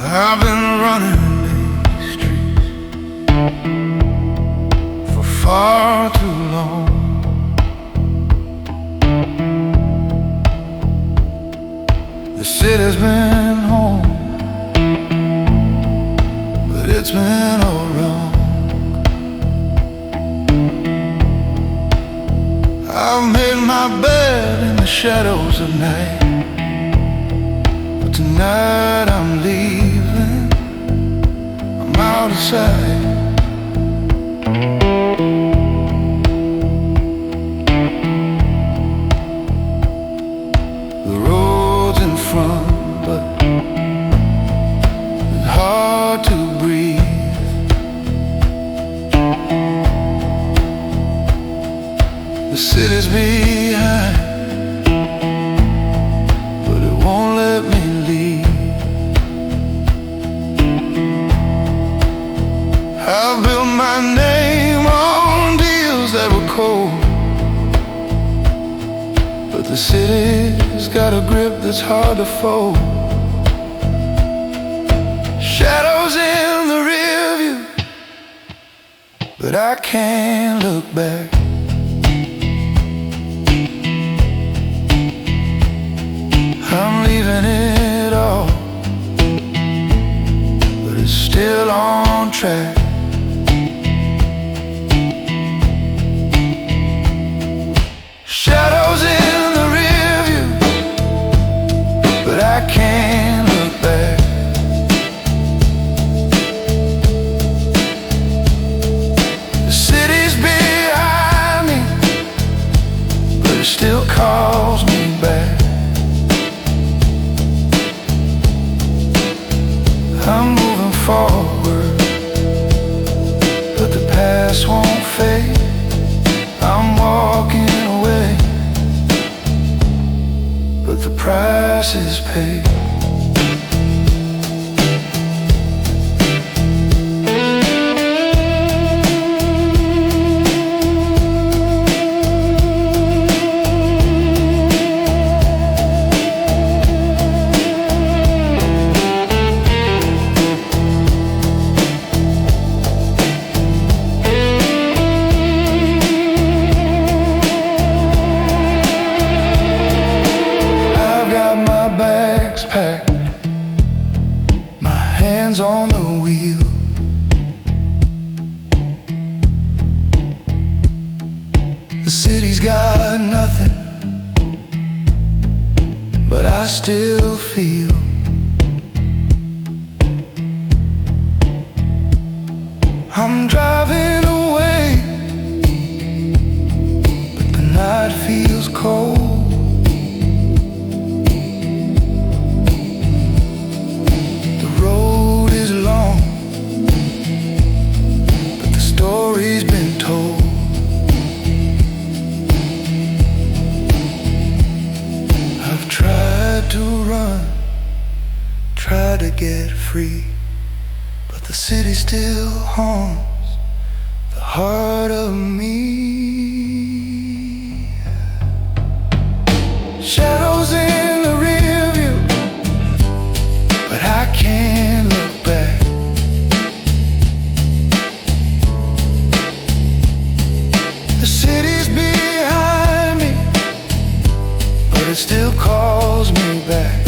I've been running these streets for far too long. The city's been home, but it's been all wrong. I've made my bed in the shadows of night, but tonight I'm leaving, I'm out of sight. The road's in front, but it's hard to breathe. The city's behind, but it won't let me leave. I've built my name on deals that were cold, but the city's got a grip that's hard to fold. Shadows in the rear view, but I can't look back. I'm leaving it all, but it's still on track. Shadows in the rear view, but I can't look back. The city's behind me, but it still calls me back. I'm moving forward, but the past won't fade. I'm walking away, but the price is paid. Packed, my hands on the wheel. The city's got nothing, but I still feel. I'm driving away, but the night feels cold. Story's been told. I've tried to run, tried to get free, but the city still haunts the heart of me. Shadows in the rear view, but I can't look back. The city's behind me, but it still calls me back.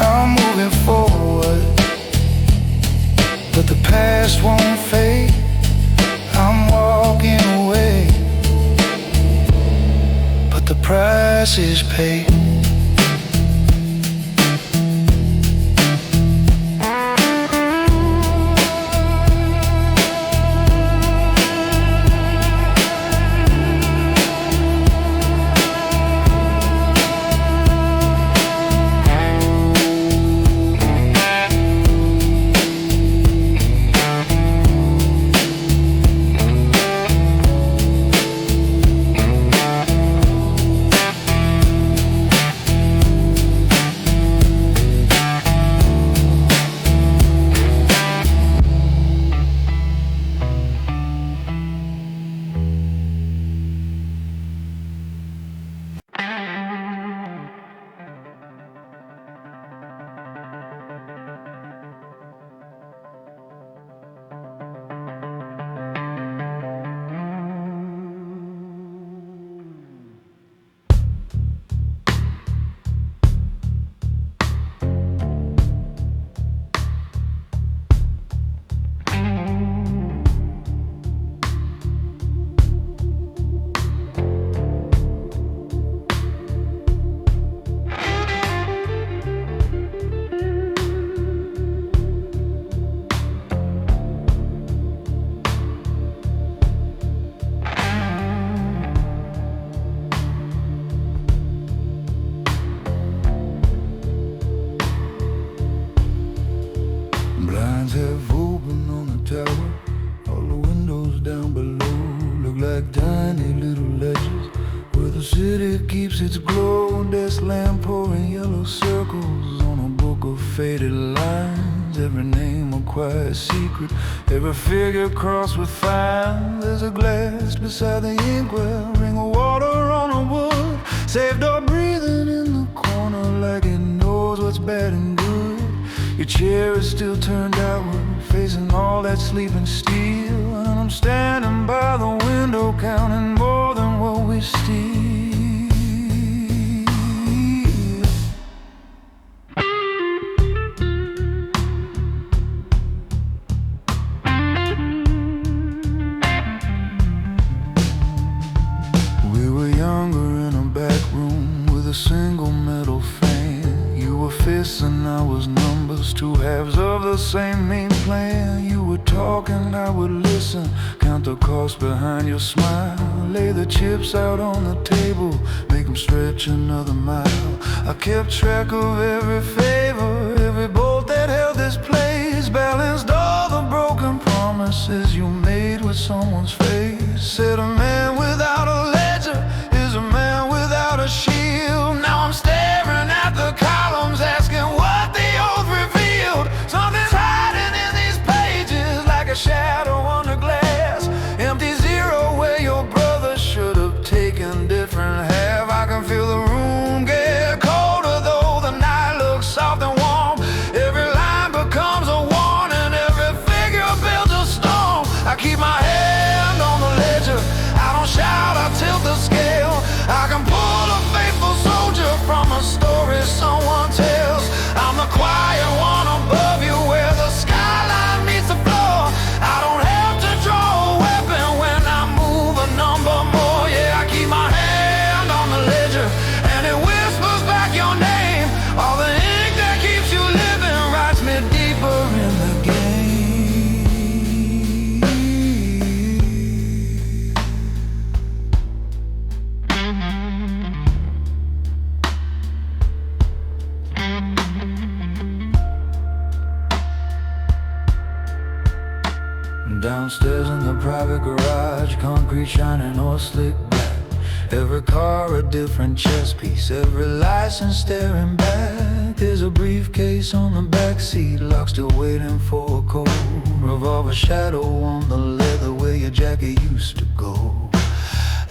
I'm moving forward, but the past won't fade. I'm walking away, but the price is paid. pouring yellow circles on a book of faded lines. Every name a quiet secret, every figure crossed with fire. There's a glass beside the inkwell, ring of water on a wood, saved or breathing in the corner like it knows what's bad and good. Your chair is still turned outward, facing all that sleeping steel, and I'm standing by the window counting more than what we steal. We were younger in a back room with a single metal fan. You were fists and I was numbers, two halves of the same main plan. You were talking, I would listen, count the cost behind your smile, lay the chips out on the table, make them stretch another mile. I kept track of every favor, every bolt that held this place, balanced all the broken promises you made with someone's face. Said a man without a ledger is a man without a shield. Now I'm staring at the columns, asking what the oath revealed. Something's hiding in these pages, like a shadow under glass. Empty zero where your brother should have taken different half. I can feel the room get colder, though the night looks soft and warm. Every line becomes a warning, every figure builds a storm. I keep my hand on the ledger, I don't shout, I tilt the scale. I can pull a faithful soldier from a story someone tells. I'm the quiet one above you, where the skyline meets the floor. I don't have to draw a weapon when I move a number more. Yeah, I keep my hand on the ledger, and it whispers back your name. All the ink that keeps you living writes me deeper in the game. Downstairs in the private garage, concrete shining or slick black. Every car a different chess piece, every license staring back. There's a briefcase on the back seat, lock still waiting for a code. Revolver shadow on the leather where your jacket used to go.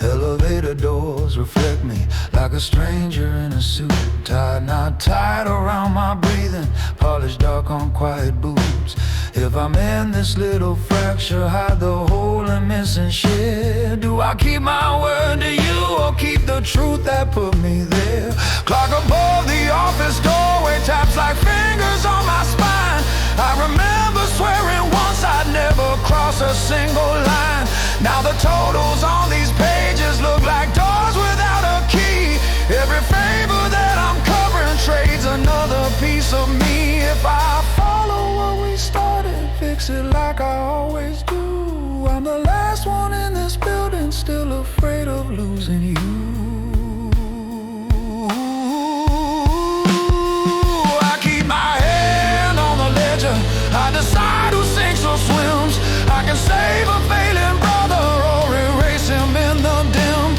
Elevator doors reflect me like a stranger in a suit, tied, not tied around my breathing, polished dark on quiet boots. If I'm in this little fracture, hide the hole and missing shit. Do I keep my word to you or keep the truth that put me there? Clock above the office doorway taps like fingers on my spine. I remember swearing once I'd never cross a single line. Now the totals on these pages look like doors without a key. Every favor that I'm covering trades another piece of me. If I follow what we started, fix it like I always do. I'm the last one in this building, still afraid of losing you. I keep my hand on the ledger, I decide who sinks or swims. I can save a failing brother or erase him in the dim.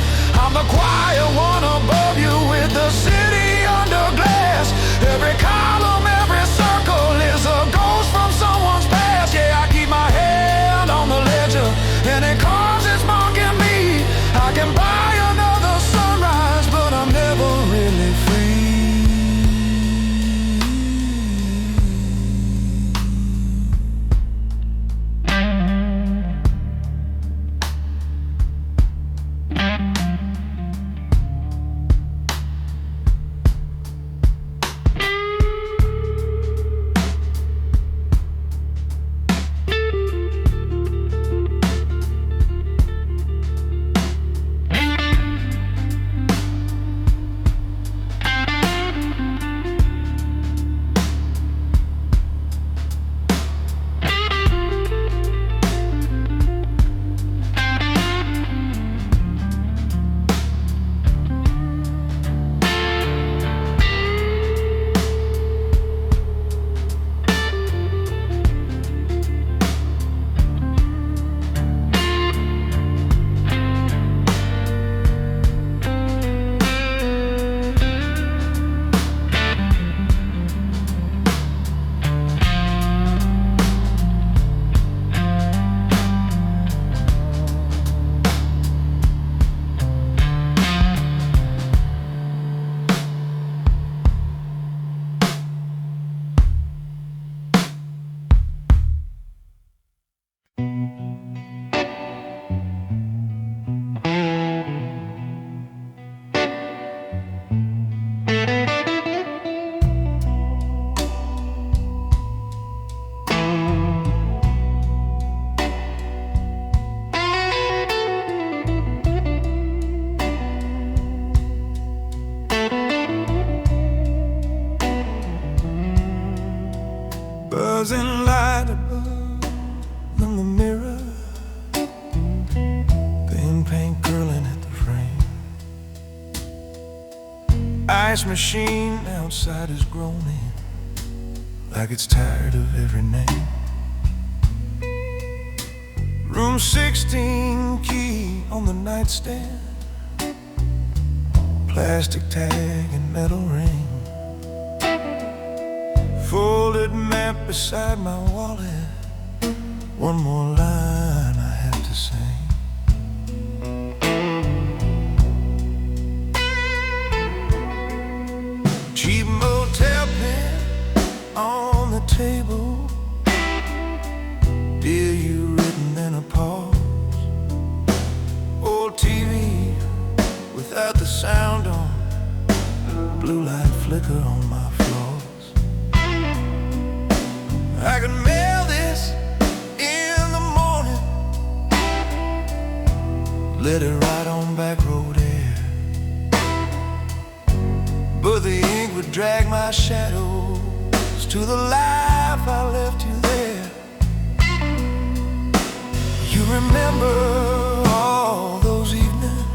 Doesn't light above in the mirror, thin paint curling at the frame. Ice machine outside is groaning like it's tired of every name. Room 16, key on the nightstand, plastic tag and metal ring, folded map beside my wallet. One more line I have to sing. Cheap motel pen on the table, dear you written in a pause. Old TV without the sound on, blue light flicker on my floors. I could mail this in the morning, let it ride on back road air, but the ink would drag my shadows to the life I left you there. You remember all those evenings?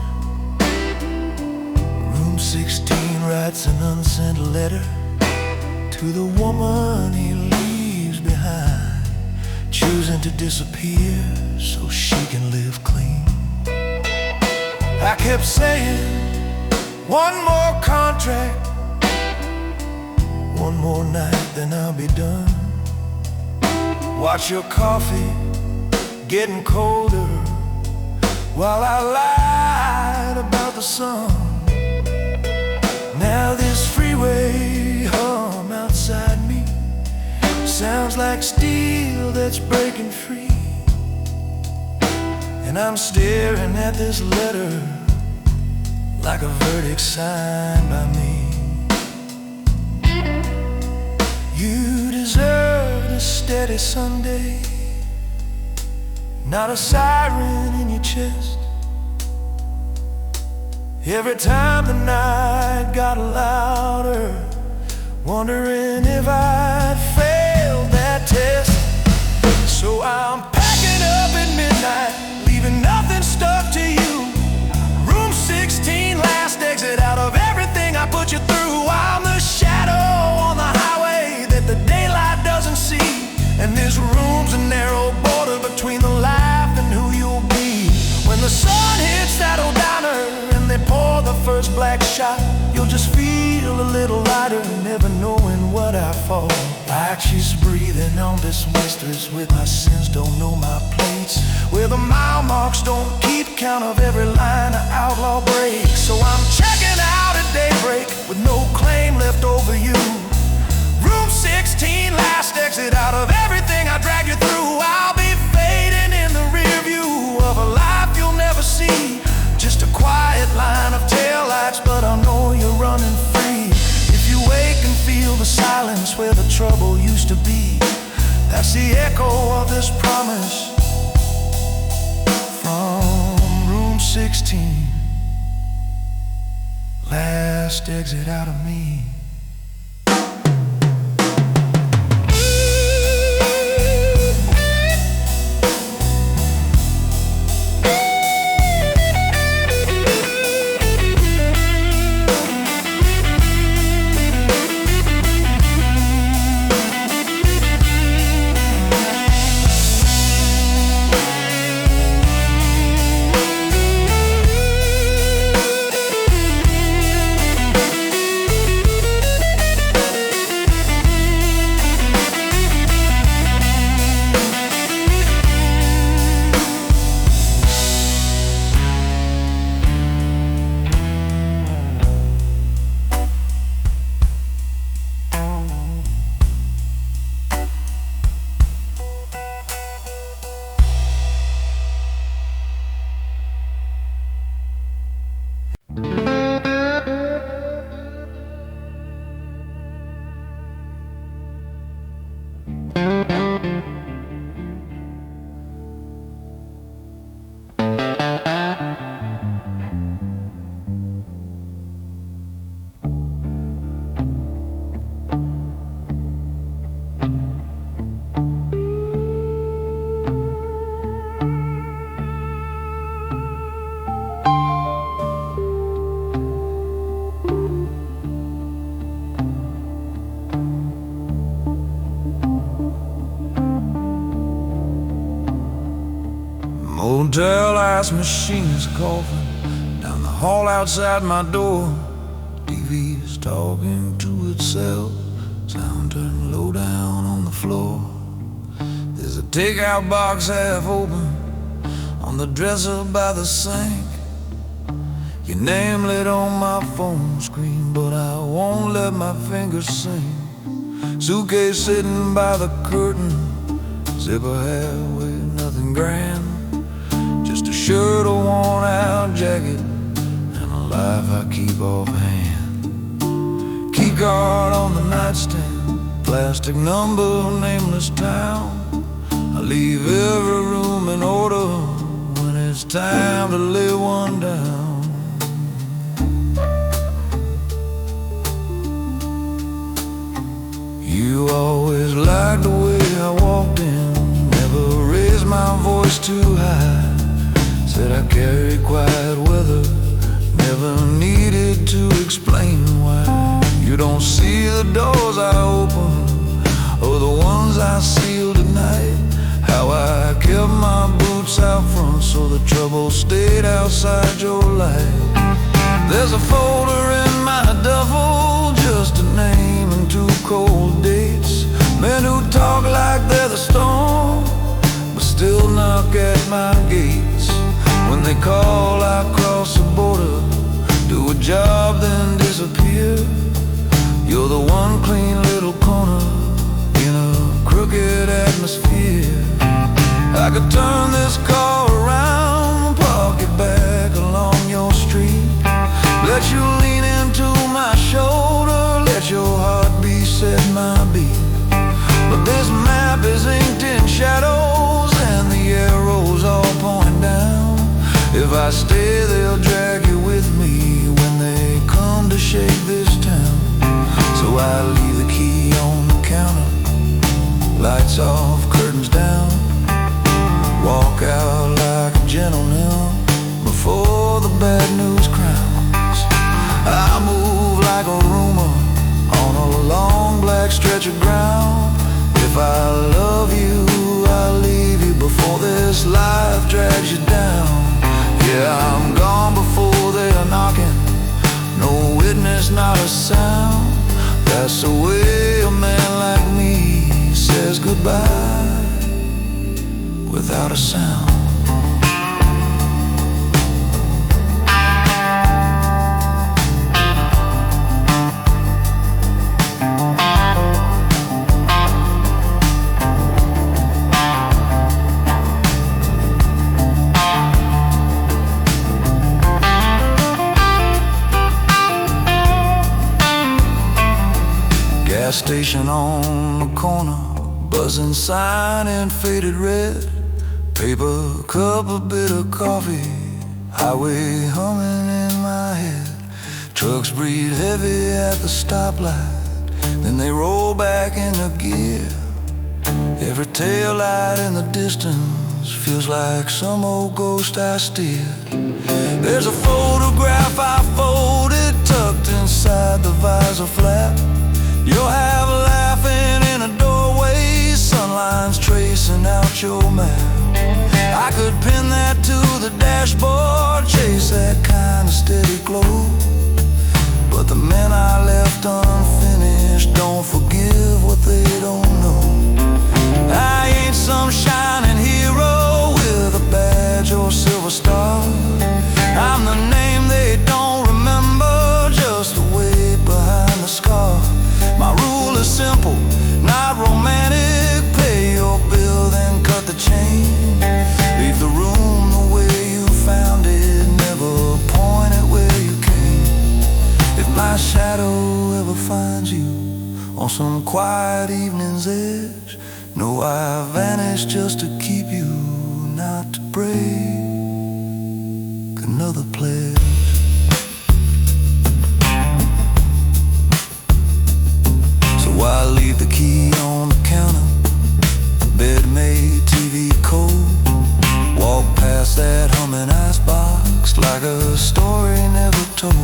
Room 16 writes an unsent letter to the woman he leaves behind, choosing to disappear so she can live clean. I kept saying, one more contract, one more night, then I'll be done. Watch your coffee getting colder while I lied about the sun. Now this freeway hum outside me sounds like steel that's breaking free, and I'm staring at this letter like a verdict signed by me. You deserve a steady Sunday, not a siren in your chest. Every time the night got louder, wondering if I'd failed that test. So I'm packing up at midnight, leaving nothing stuck to you. Room 16, last exit out of everything I put you through. I'm the shadow on the highway that the daylight doesn't see, and this room's a narrow border between the life and who you'll be. When the sun hits that old diner and they pour the first black shot, you'll just feel a little lighter, never knowing what I fall. Like she's breathing on this mistress with my sins don't know my plates, where the mile marks don't keep count of every line of outlaw break. So I'm checking out at daybreak with no claim left over you. Room 16, last exit out of everything I drag you through. I'll be fading in the rear view of a life you'll never see, just a quiet line of taillights, but I know you're running free. If you wake and feel the silence where the trouble used to be, that's the echo of this promise from room 16, last exit out of me. old tell-ass machine is coughing down the hall outside my door. TV's talking to itself, sound turned low down on the floor. There's a takeout box half open on the dresser by the sink. Your name lit on my phone screen, but I won't let my fingers sink. Suitcase sitting by the curtain, zipper hat with nothing grand, just a shirt, a worn out jacket, and a life I keep offhand. Key card on the nightstand, plastic number, nameless town. I leave every room in order when it's time to lay one down. You always liked the way I walked in, never raised my voice too high. Said I carried quiet weather, never needed to explain why. You don't see the doors I open or the ones I seal tonight. How I kept my boots out front so the trouble stayed outside your life. There's a folder in my duffel, just a name and two cold dates. Men who talk like they're the storm, but still knock at my gates. When they call, I cross the border, do a job, then disappear. You're the one clean little corner in a crooked atmosphere. I could turn this car around, park it back along your street, let you lean into my shoulder, let your heartbeat set my beat. But this map is inked in shadows and the arrows all point down. If I stay, they'll drag you with me when they come to shake this town. So I leave the key on the counter, lights off, curtains down, walk out like a gentleman before the bad news crowns. I move like a rumor on a long black stretch of ground. If I love you, I'll leave you before this life drags you down. Yeah, I'm gone before they're knocking, no witness, not a sound. That's the way a man like me says goodbye, without a sound. Gas station on the corner, buzzing sign in faded red, paper cup, a bit of coffee, highway humming in my head. Trucks breathe heavy at the stoplight, then they roll back into gear. Every taillight in the distance feels like some old ghost I steered. There's a photograph I folded, tucked inside the visor flap. You'll have laughing in a doorway, sunlines tracing out your map. I could pin that to the dashboard, chase that kind of steady glow. But the men I left unfinished don't forgive what they don't know. I ain't some shining hero with a badge or silver star. I'm the name they don't remember, just the weight behind the scar. My rule is simple, not romantic. Pay your bill, then cut the chain. Leave the room the way you found it, never point it where you came. If my shadow ever finds you on some quiet evening's edge, know I vanished just to keep you, not to break another pledge. I leave the key on the counter, bed made, TV cold. Walk past that humming icebox like a story never told.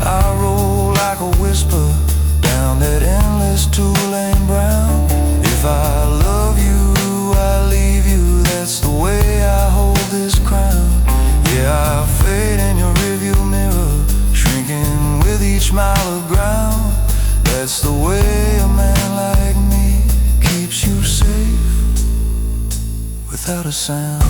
I roll like a whisper down that endless two-lane brown. If I love you, I leave you, that's the way I mile of ground. That's the way a man like me keeps you safe without a sound.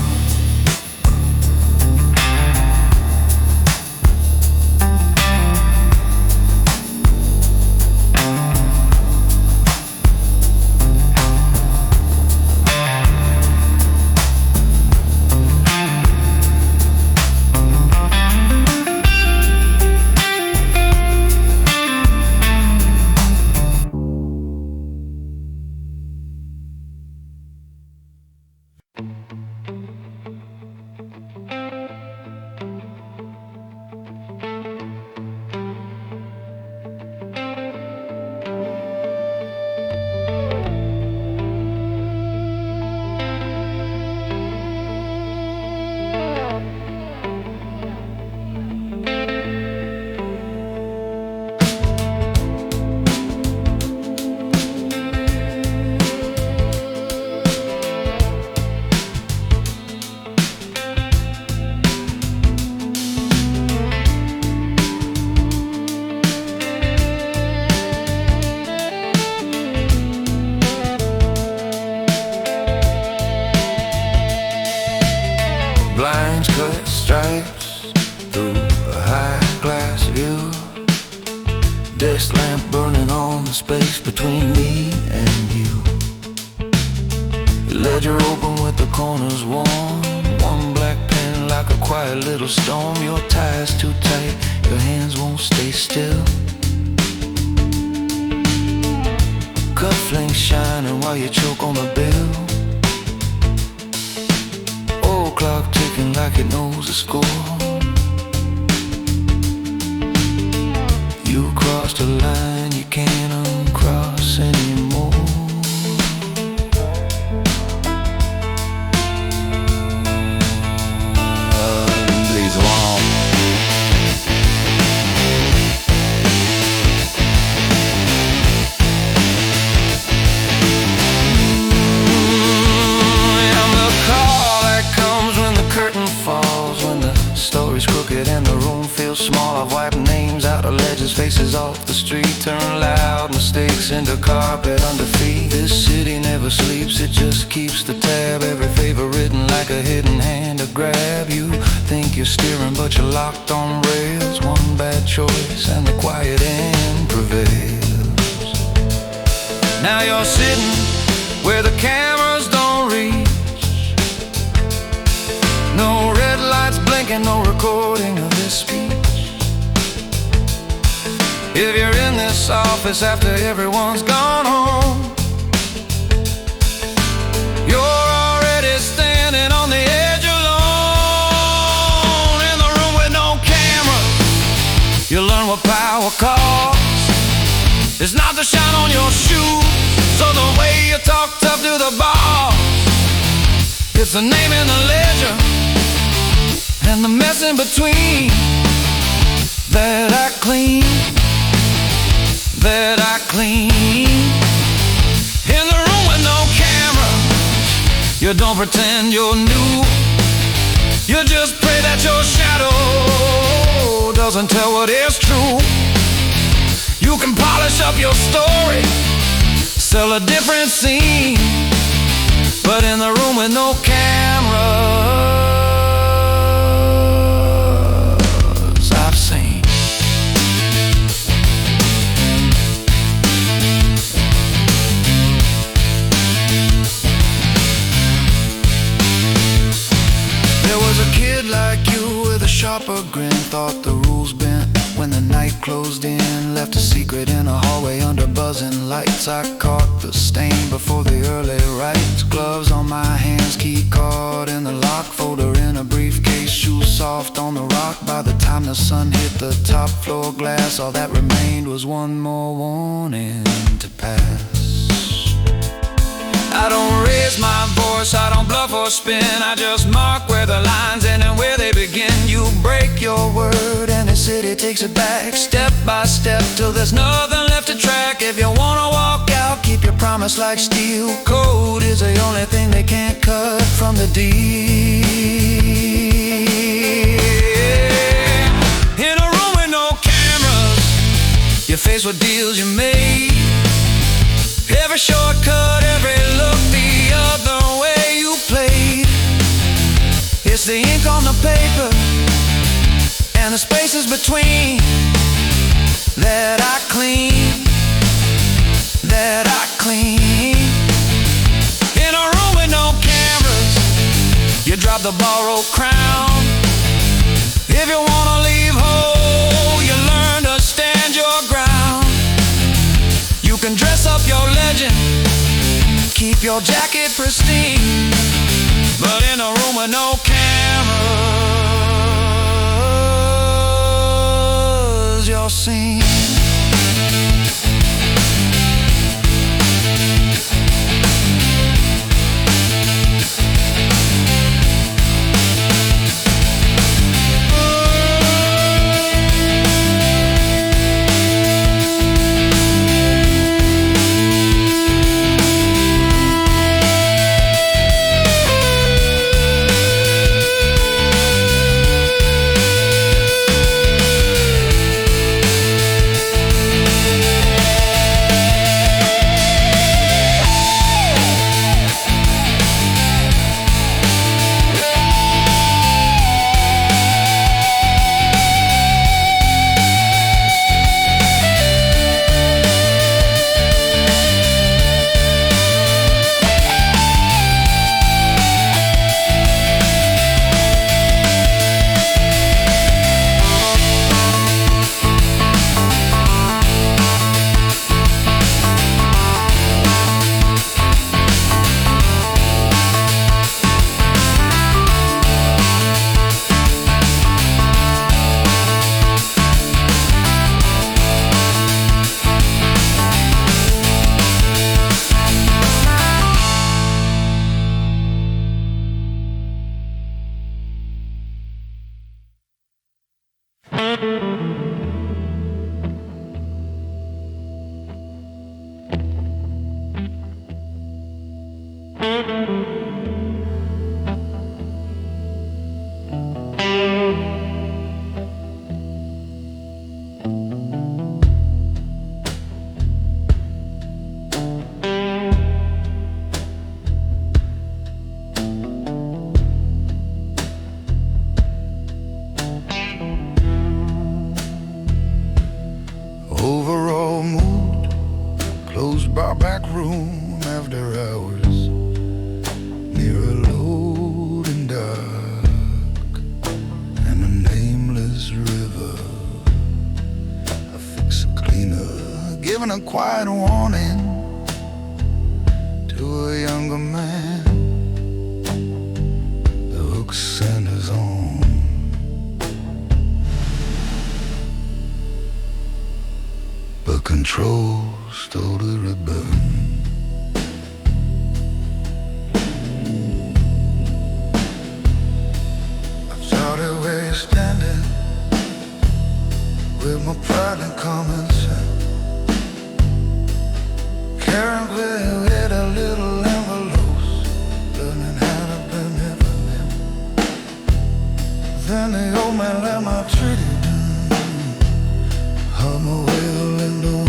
Blinds cut stripes through a high glass view. Desk lamp burning on the space between me and you. Your ledger open with the corners worn. One black pen like a quiet little storm. Your tie's too tight, your hands won't stay still. Cufflinks shining while you choke on the bill. Clock ticking like it knows the score. You crossed a line you can't uncross anymore. Please walk. Crooked and the room feels small. I've wiped names out of ledges, faces off the street. Turn loud mistakes into carpet under feet. This city never sleeps, it just keeps the tab. Every favor written like a hidden hand to grab. You think you're steering but you're locked on rails. One bad choice and the quiet end prevails. Now you're sitting where the cameras don't reach. No red lights blinking, no recording of this speech. If you're in this office after everyone's gone home, you're already standing on the edge alone. In the room with no camera, you learn what power costs. It's not the shine on your shoes, so the way you talk tough to the boss. It's the name in the ledger and the mess in between that I clean, that I clean. In the room with no camera, you don't pretend you're new. You just pray that your shadow doesn't tell what is true. You can polish up your story, sell a different scene, but in the room with no camera, like you with a sharper grin, thought the rules bent when the night closed in. Left a secret in a hallway under buzzing lights. I caught the stain before the early rites. Gloves on my hands, key card in the lock, folder in a briefcase, shoes soft on the rock. By the time the sun hit the top floor glass, all that remained was one more warning to pass. I don't raise my voice, I don't bluff or spin. I just mark where the lines end and where they begin. You break your word and the city takes it back, step by step, till there's nothing left to track. If you wanna walk out, keep your promise like steel. Code is the only thing they can't cut from the deal. In a room with no cameras, faced with deals you made. Every shortcut, every look, the other way you played. It's the ink on the paper and the spaces between that I clean, that I clean. In a room with no cameras, you drop the borrowed crown. If you wanna leave whole, you learn to stand your ground. You can dress up your legend, keep your jacket pristine, but in a room with no cameras, you're seen. Overall mood, closed bar back room after hours, near a loading dock and a nameless river. A fixer cleaner giving a quiet warning to a younger man. The hook centers on. But control's totally burned. I started where you're standing, with my pride and common sense, carrying with a little envelopes, learning how to bend it for them. Then the old man let my treaty hum away the window.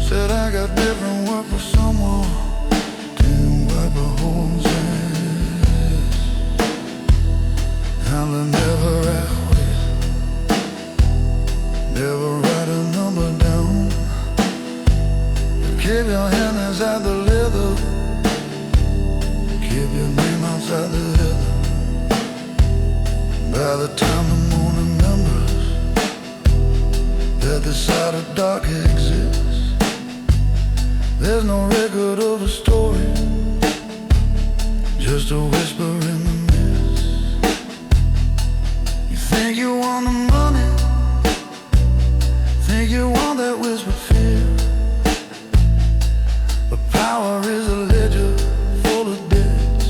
Said I got different work for someone, didn't wipe a home's ass. I'll never act with, never write a number down. Keep your hand inside the leather, keep your name outside the leather. By the time the morning numbers that the side of dark exists, there's no record of a story, just a whisper in the mist. You think you want the money, think you want that whispered fear, but power is a ledger full of debts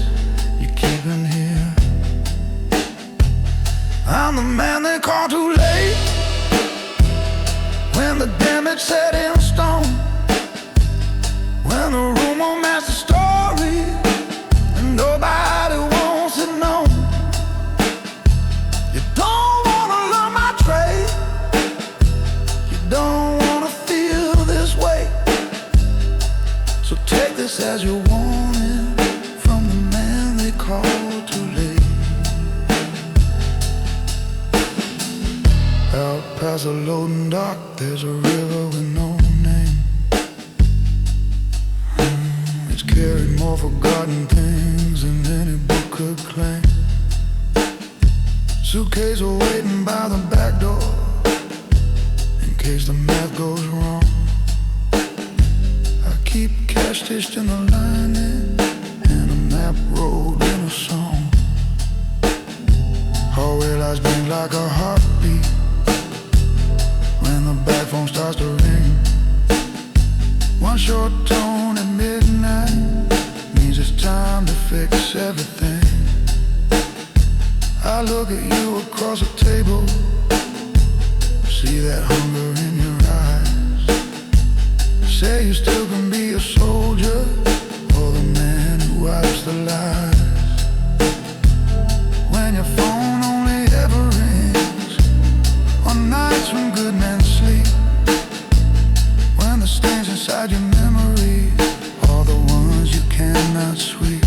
you keep in here. I'm the man they call too late, when the damage set in stone, when the rumor matches the story and nobody wants it known. You don't wanna learn my trade, you this as your warning from the man they call too late. Out past the loading dock, there's a river with no name. It's carried more forgotten things than any book could claim. Suitcase are waiting by the back door in case the math goes wrong. I keep cash stitched in the lining and a map wrote in a song. Hallway lights blink like a heartbeat when the back phone starts to ring. One short tone at midnight means it's time to fix everything. I look at you across the table, see that hunger in your eyes. Say you still can be a soldier or the man who wipes the lies. When your phone only ever rings on nights when good men sleep, when the stains inside your memory are the ones you cannot sweep.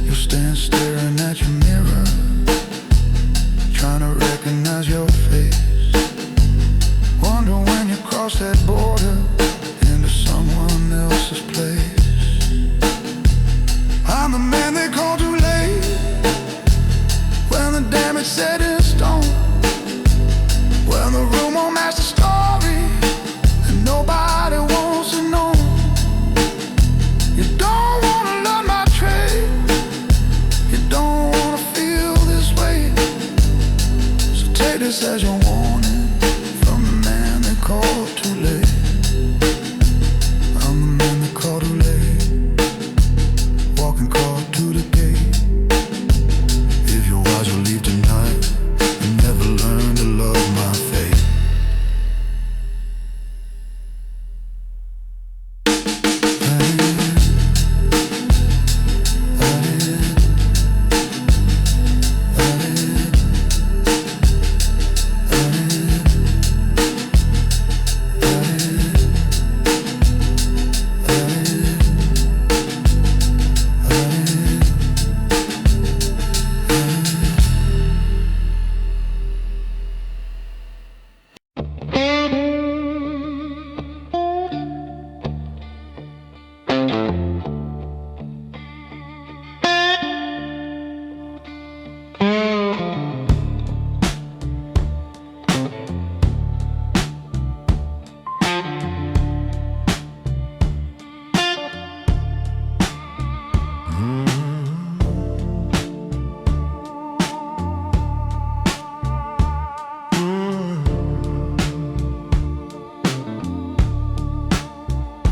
You stand staring at your mirror, trying to recognize your face. Wonder when you cross that border into someone else's place. I'm the man they call too late when the damage set in stone, when the room won't match the story and nobody wants to know. You don't wanna learn my trade, you don't wanna feel this way. So take this as your warning from the man they call too late. I'm the man they call too late, walking car to the gate. If you're wise, you'll leave tonight and never learn to love my fate.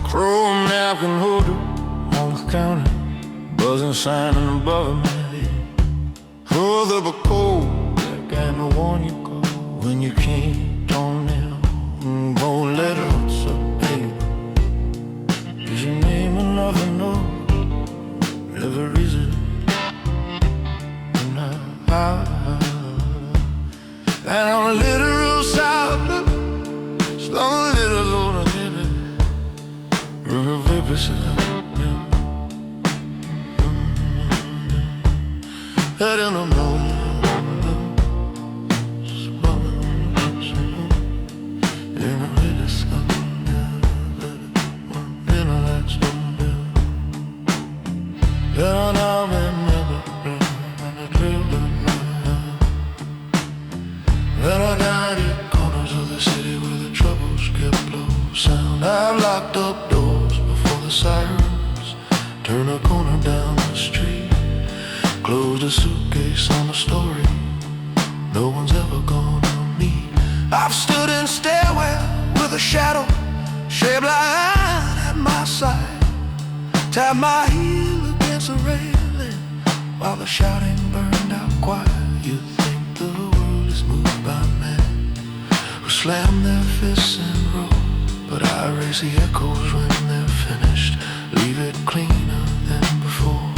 Chrome napkin holder on the counter, buzzing signing above my head. Hold up a cold like I'm the one you call when you can't turn down. Won't let out some paper. Is your name another note? Every reason. And on a literal side, slung a little on a heavy. Head in the morning, in a little sun, in a light storm. And I remember and I drilled the line. Then I died at corners of the city where the troubles kept low sound. I've locked up doors before the sirens, turn a corner down the street, closed a suitcase on a story no one's ever gonna meet. I've stood in stairwell with a shadow shaped like iron at my side, tapped my heel against a railing while the shouting burned out quiet. You think the world is moved by men who slam their fists and roll, but I erase the echoes when they're finished, leave it cleaner than before.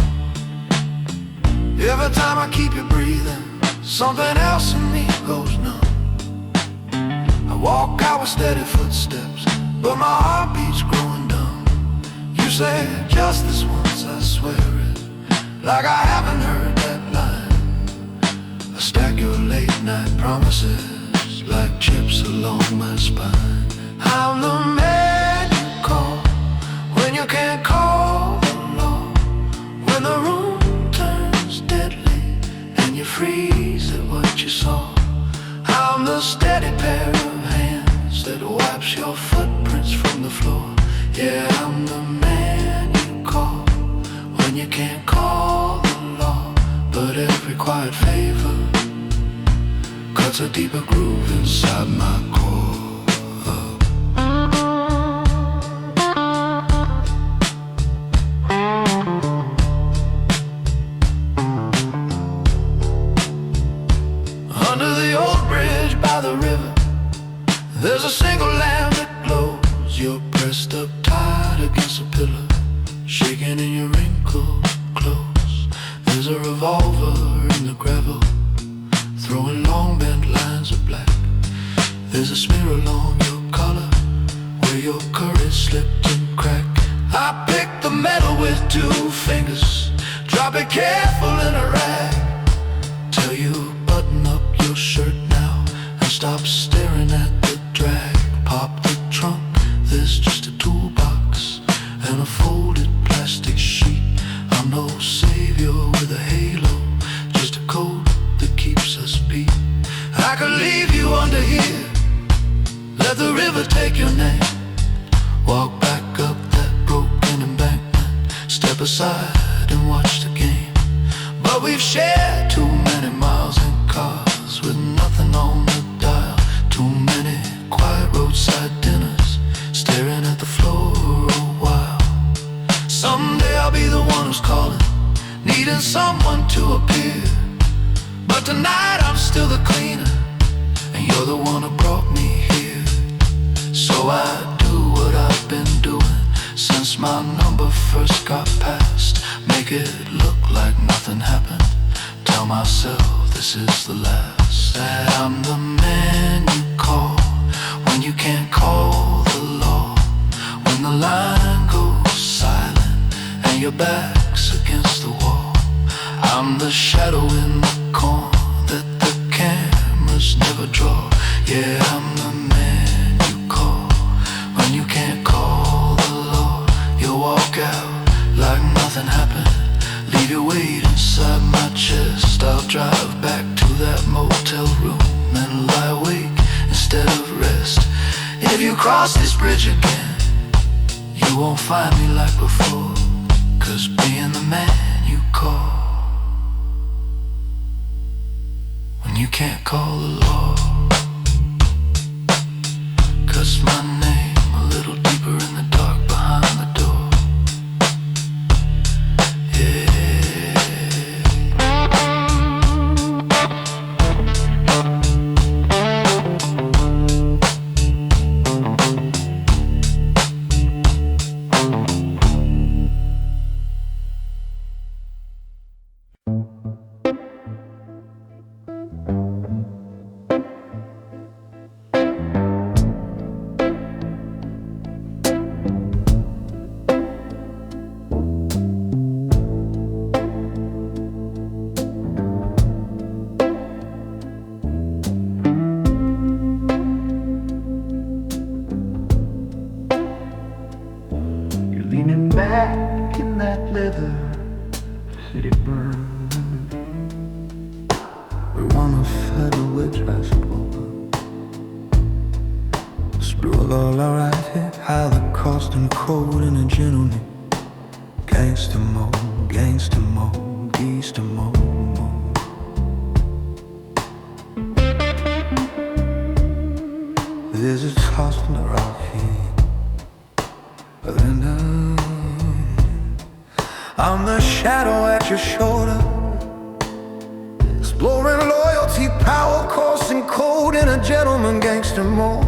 Every time I keep you breathing, something else in me goes numb. I walk out with steady footsteps, but my heart beats growing dumb. You You say just this once, I swear it, like I haven't heard that line. I stack your late night promises like chips along my spine. I'm the man you call when you can't call the law, when the room turns deadly and you freeze at what you saw. I'm the steady pair of hands that wipes your footprints from the floor. Yeah, I'm the man you call when you can't call the law, but every quiet favor cuts a deeper groove inside my core. Under the old bridge by the river, there's a single lamp that glows. You're pressed up tight against a pillar, shaking in your wrinkled clothes. There's a revolver in the gravel, throwing long bent lines of black. There's a smear along your collar where your courage slipped and cracked. I pick the metal with 2 fingers, drop it careful in a rag. Tell you button up your shirt now and stop staring at the drag. Pop the trunk, there's just a toolbox and a folded plastic sheet. I'm no savior with a halo, just a code that keeps us beat. I could leave you under here, let the river take your name. Walk back up that broken embankment, step aside and watch the game. But we've shared too many miles in cars with nothing on the dial. Too many quiet roadside dinners, staring at the floor a while. Someday I'll be the one who's calling, needing someone to appear. But tonight I'm still the cleaner, and you're the one who brought me here. So I do what I've been doing since my number first got passed. Make it look like nothing happened, tell myself this is the last. That I'm the man you call when you can't call the law, when the line goes silent and your back's against the wall. I'm the shadow in the corner that the cameras never draw. Yeah, I'm the man you call when you can't call the law. You walk out like nothing happened, leave your weight inside my chest. I'll drive back to that motel room and lie awake instead of rest. If you cross this bridge again, you won't find me like before, 'cause being the man you call when you can't call the law, 'cause my name a little deeper in the dark behind the door. Leaning back in that leather city burn, we wanna fight a wedge, I suppose. Sprawl all right here, high the cost and cold in a gentleman. Gangsta mode, gangsta mode, gangsta mode. There's a tossing around here, but then I'm the shadow at your shoulder, exploring loyalty, power, course, and code in a gentleman gangster mode.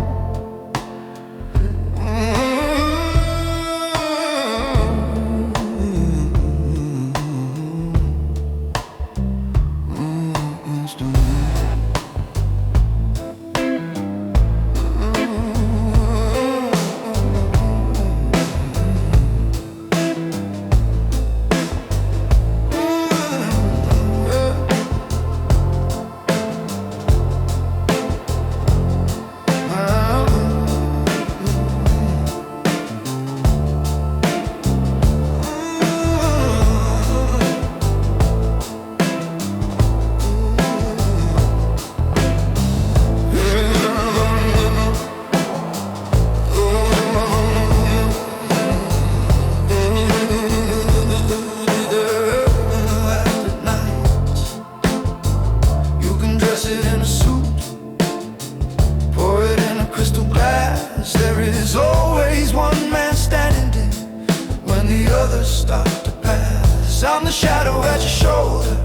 I'm the shadow at your shoulder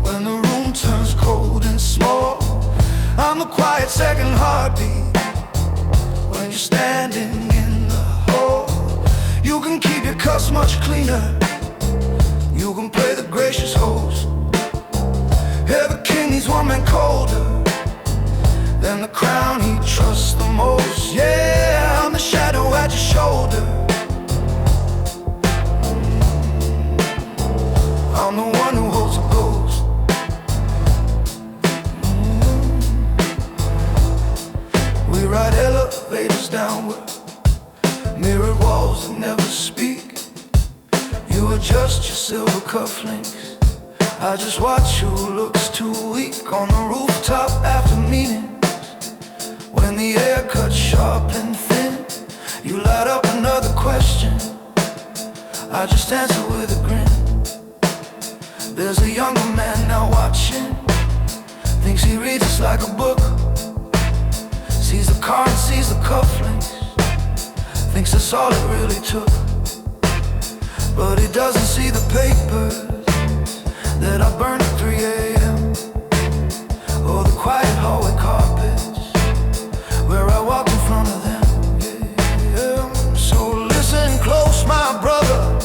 when the room turns cold and small. I'm the quiet second heartbeat when you're standing in the hall. You can keep your cups much cleaner, you can play the gracious host. Every king needs one man colder than the crown he trusts the most. Yeah, I'm the shadow at your shoulder. I'm the one who holds a ghost. We ride elevators downward, mirrored walls that never speak. You adjust your silver cufflinks, I just watch who looks too weak. On the rooftop after meetings, when the air cuts sharp and thin, you light up another question, I just answer with a grin. There's a younger man now watching, thinks he reads us like a book, sees the car and sees the cufflinks, thinks that's all it really took. But he doesn't see the papers that I burned at 3 a.m. or the quiet hallway carpets where I walked in front of them. Yeah. So listen close, my brother,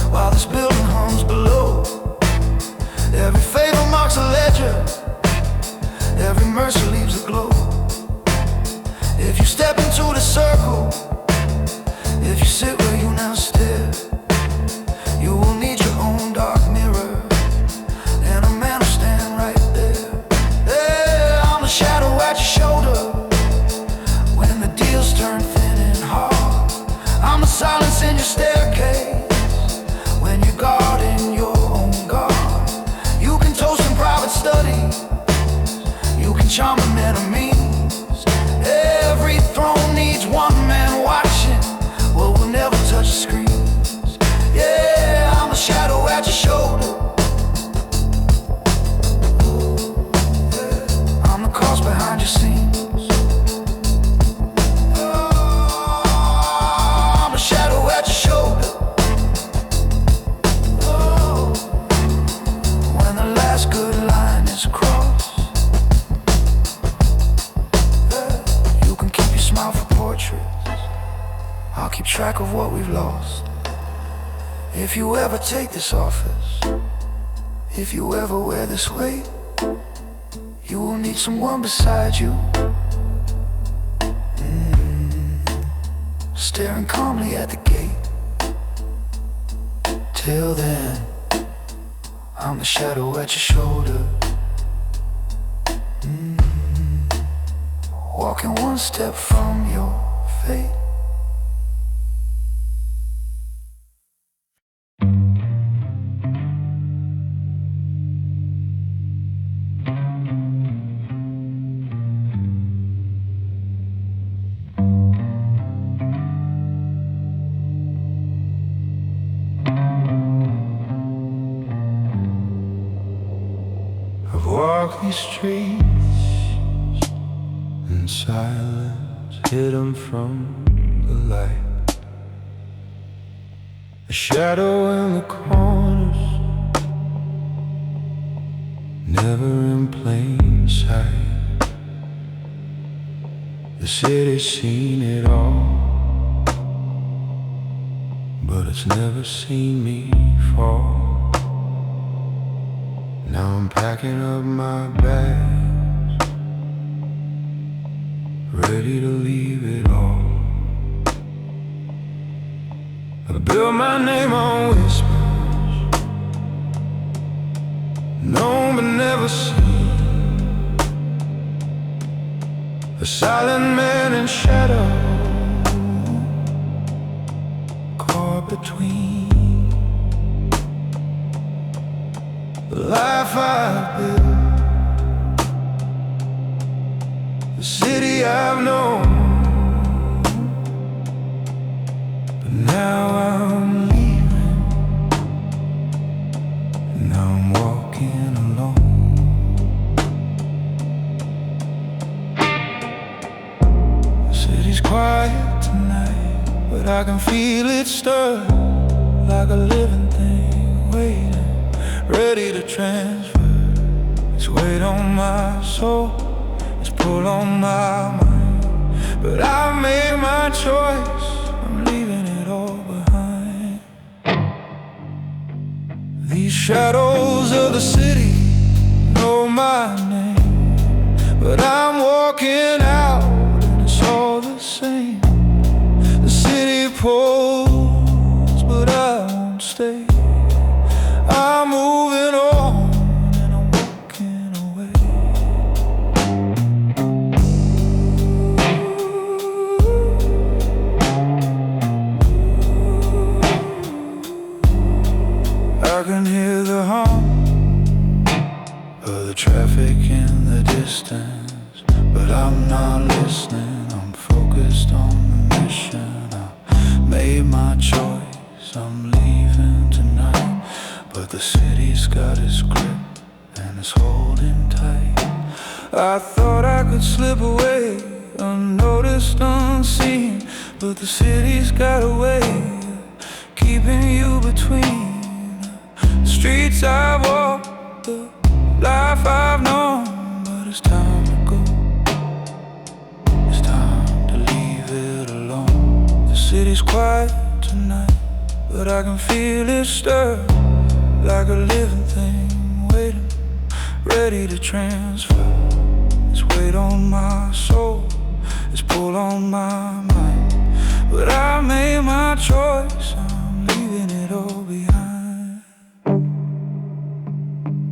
while this building hums below. Every favor marks a ledger, every mercy leaves a glow. If you step into the circle, if you sit where you now stare, you will need your own dark mirror, and a man will stand right there. Yeah, I'm the shadow at your shoulder when the deals turn thin and hard. I'm the silence in your staircase when you're guarding your own guard. You can toast in private studies, you can charm them enemies. Every throne needs one man watching, well, we'll never touch the screens. Yeah, I'm the shadow at your shoulder. I'm the cause behind your scenes. I'm the shadow at your shoulder. When the last good line is crossed, you can keep your smile for portraits, I'll keep track of what we've lost. If you ever take this office, if you ever wear this weight, you will need someone beside you, staring calmly at the gate. Till then, I'm the shadow at your shoulder, walking one step from your fate. I've walked these streets in silence, hidden from the light. A shadow in the corners, never in plain sight. The city's seen it all, but it's never seen me fall. Now I'm packing up my bags, ready to leave it all. I built my name on whispers, known but never seen. A silent man in shadow, caught between the life I've built, the city I've known. But now I'm leaving, and now I'm walking alone. The city's quiet tonight, but I can feel it stir like a living thing. waiting, ready to transfer its weight on my soul, its pull on my mind. But I made my choice, I'm leaving it all behind. These shadows of the city know my name, but I'm walking out and it's all the same. The city pulls, but I won't stay. I'm moving on and I'm walking away. I can hear the hum of the traffic in the distance, but I'm not listening. I'm focused on the mission. I made my choice, I'm leaving tonight. But the city's got its grip and it's holding tight. I thought I could slip away, unnoticed, unseen, but the city's got a way of keeping you between the streets I've walked, the life I've known. But it's time to go, it's time to leave it alone. The city's quiet tonight, but I can feel it stir, like a living thing waiting, ready to transfer its weight on my soul, its pull on my mind. But I made my choice, I'm leaving it all behind.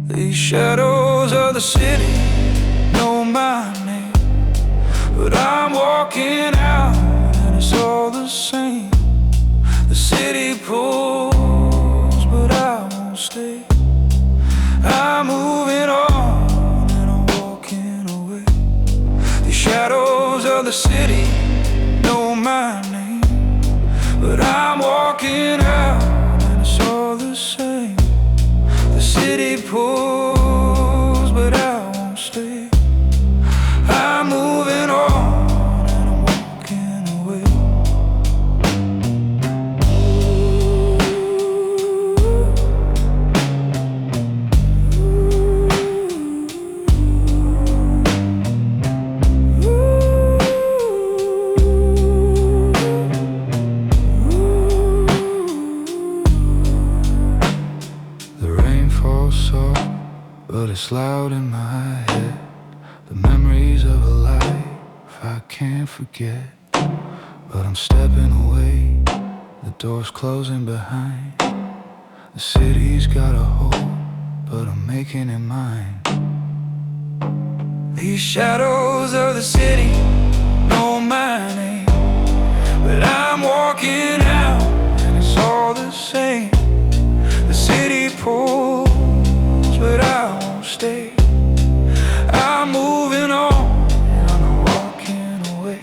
These shadows of the city know my name, but I'm walking out and it's all the same. The city pulls, but I won't stay. I'm moving on and I'm walking away. The shadows of the city know my name, but I'm walking out and it's all the same. The city pulls, but I won't stay. I'm moving on and I'm walking away. But it's loud in my head, the memories of a life I can't forget. But I'm stepping away, the door's closing behind. The city's got a hold, but I'm making it mine. These shadows of the city know my name, but I'm walking out and it's all the same. The city pulls, but I won't stay. I'm moving on and I'm walking away.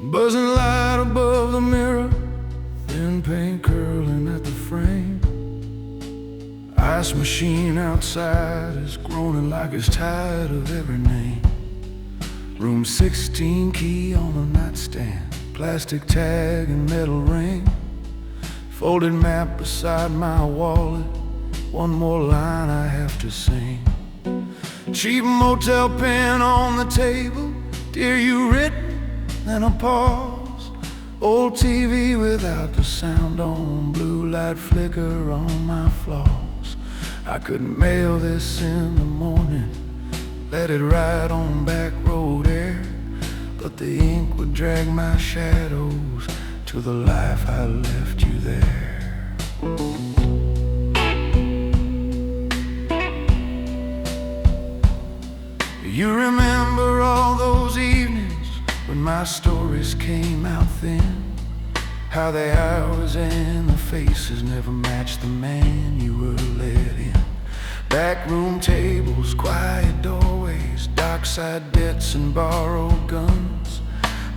Buzzing light above the mirror, thin paint curling at the frame. Ice machine outside is groaning like it's tired of every name. Room 16 key on the nightstand, plastic tag and metal ring. Folded map beside my wallet, one more line I have to sing. Cheap motel pen on the table, dear you written, then a pause. Old TV without the sound on, blue light flicker on my flaws. I could mail this in the morning, let it ride on back road air, but the ink would drag my shadows to the life I left you there. You remember all those evenings when my stories came out thin, how the hours and the faces never matched the man you were let in. Backroom tables, quiet doorways, dockside debts and borrowed guns,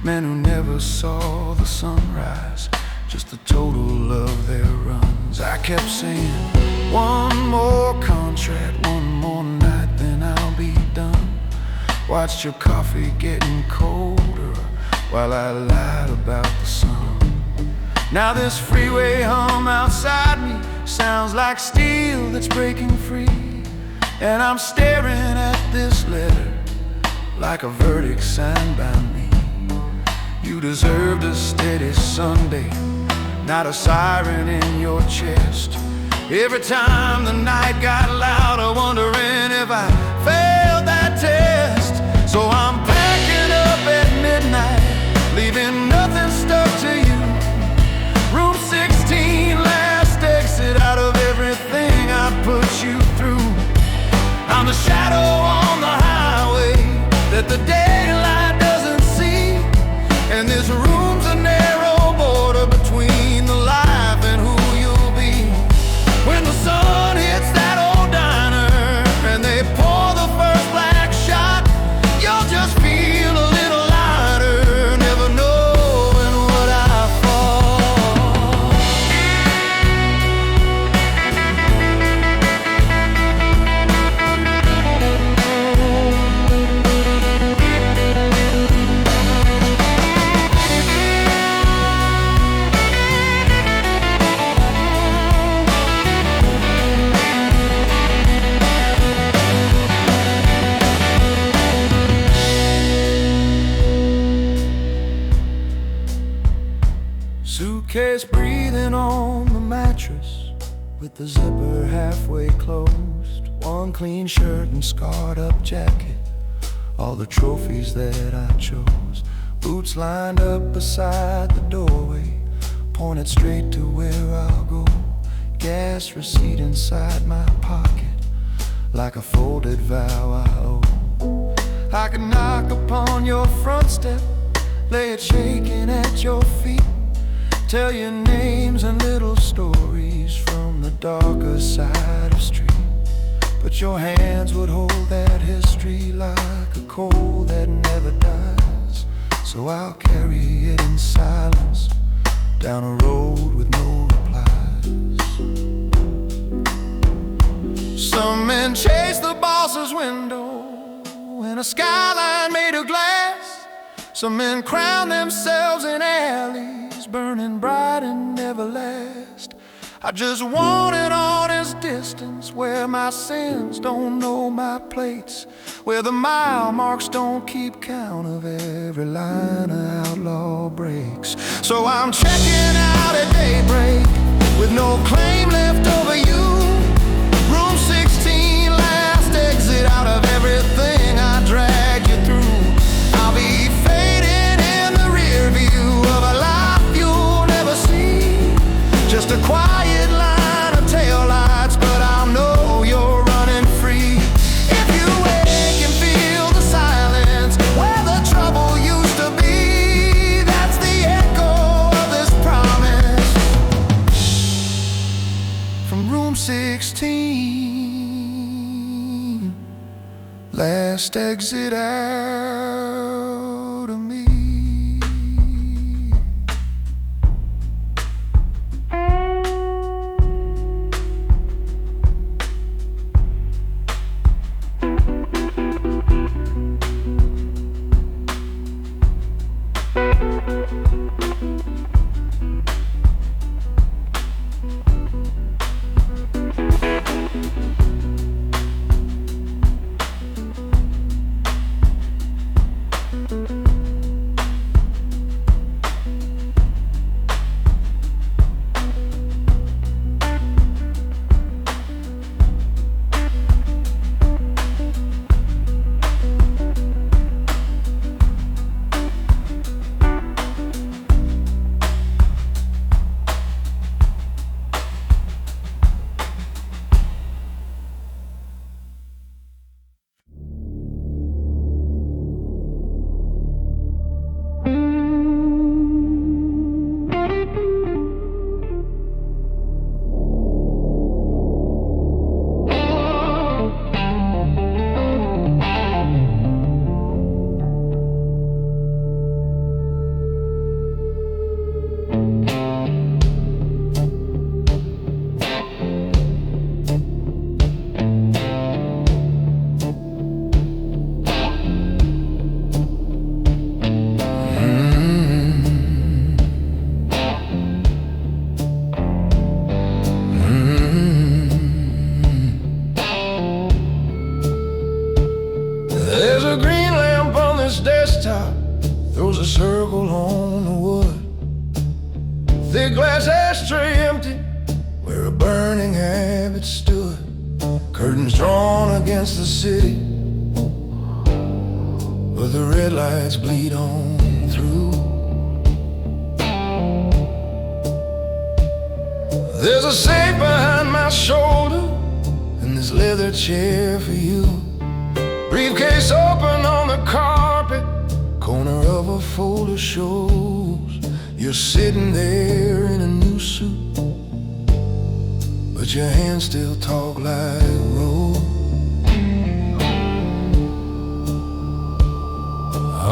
men who never saw the sunrise, just the total of their runs. I kept saying, one more contract, one more night, then I'll be done. Watched your coffee getting colder while I lied about the sun. Now this freeway hum outside me sounds like steel that's breaking free, and I'm staring at this letter like a verdict signed by me. You deserved a steady Sunday, not a siren in your chest. Every time the night got louder, wondering if I failed that test. So I'm packing up at midnight, leaving nothing stuck to you. Room 16, last exit out of everything I put you through. I'm the shadow on the highway that the daylight doesn't see, and this room's a narrow border between the life and who you'll be. When the sun hits that old diner and they pour the first black shot, you'll just feel a little lighter, never knowing what I fall. Suitcase breathing on the mattress with the zipper halfway closed. One clean shirt and scarred up jacket, all the trophies that I chose. Boots lined up beside the doorway, pointed straight to where I'll go. Gas receipt inside my pocket, like a folded vow I owe. I could knock upon your front step, lay it shaking at your feet, tell you names and little stories from the darker side of street. But your hands would hold that history like a coal that never dies. So I'll carry it in silence down a road with no replies. Some men chase the boss's window in a skyline made of glass. Some men crown themselves in alleys, burning bright and never last. I just want an honest distance where my sins don't know my plates, where the mile marks don't keep count of every line an outlaw breaks. So I'm checking out at daybreak with no claim left over you. Room 16, last exit out of everything I dragged you through. I'll be fading in the rear view of a life you'll never see, just a quiet line of taillights, but I know you're running free. If you wake and feel the silence where the trouble used to be, that's the echo of this promise from room 16, last exit out of me. big glass ashtray empty where a burning habit stood. Curtains drawn against the city, but the red lights bleed on through. There's a safe behind my shoulder and this leather chair for you. Briefcase open on the carpet, corner of a folder shows you're sitting there in a new suit, but your hands still talk like road.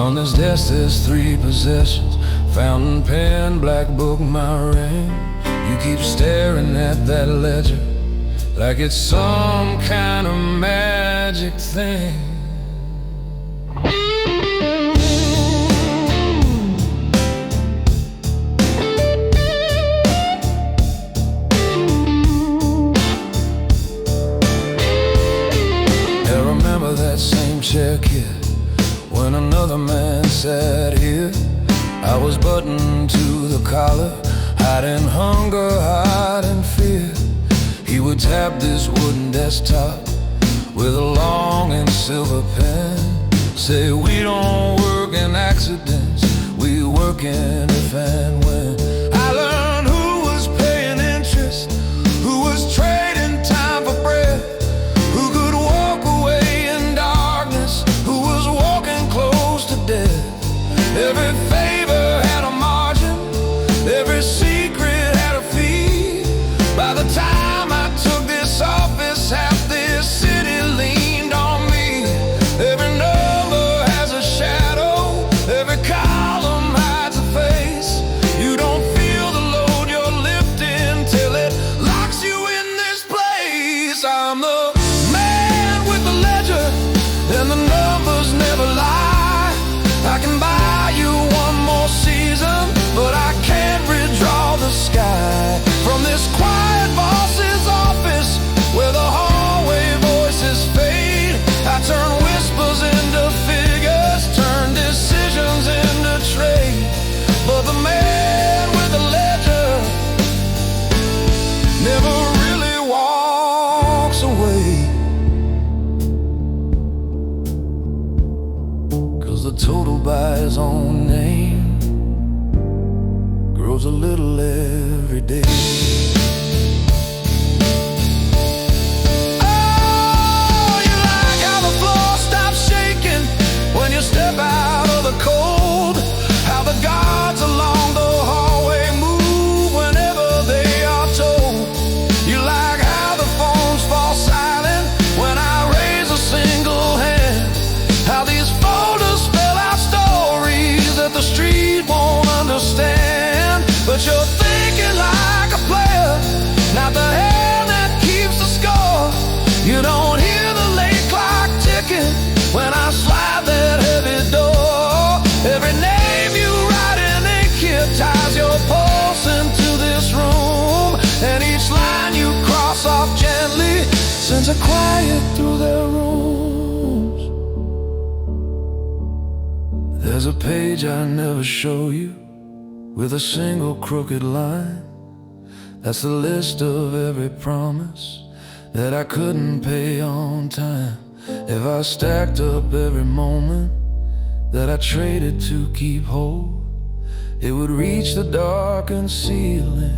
On this desk there's 3 possessions: fountain pen, black book, my ring. You keep staring at that ledger like it's some kind of magic thing. That same chair, kid, when another man sat here. I was buttoned to the collar, hiding hunger, hiding fear. He would tap this wooden desktop with a long and silver pen, say we don't work in accidents, we work in if and when. I learned who was paying interest, who was trading time for bread, who could walk away who was walking close to death. Every favor had a margin, every secret had a fee. By the time I took this office, half this city leaned on me. Every number has a shadow, every column hides a face. You don't feel the load you're lifting till it locks you in this place. I'm the man with the ledger and the numbers never lie. I can buy you one more season, but I can't redraw the sky. From this quiet boss's office where the hallway voices fade, I turn whispers into figures, turn decisions into trade. But the man with the ledger never really walks away. The total by his own name grows a little every day. Oh, you like how the floor stops shaking when you step out of the cold, how the guards along the hallway move whenever they are told. You like how the phones fall silent when I raise a single hand, how these folders spell out stories that the street won't understand. But you're thinking like a player, not the hand that keeps the score. You don't hear the late clock ticking when I slide that heavy door. Every name you write in ink here ties your pulse into this room, and each line you cross off gently sends a quiet through their rooms. There's a page I never show you with a single crooked line. That's the list of every promise that I couldn't pay on time. If I stacked up every moment that I traded to keep whole, it would reach the darkened ceiling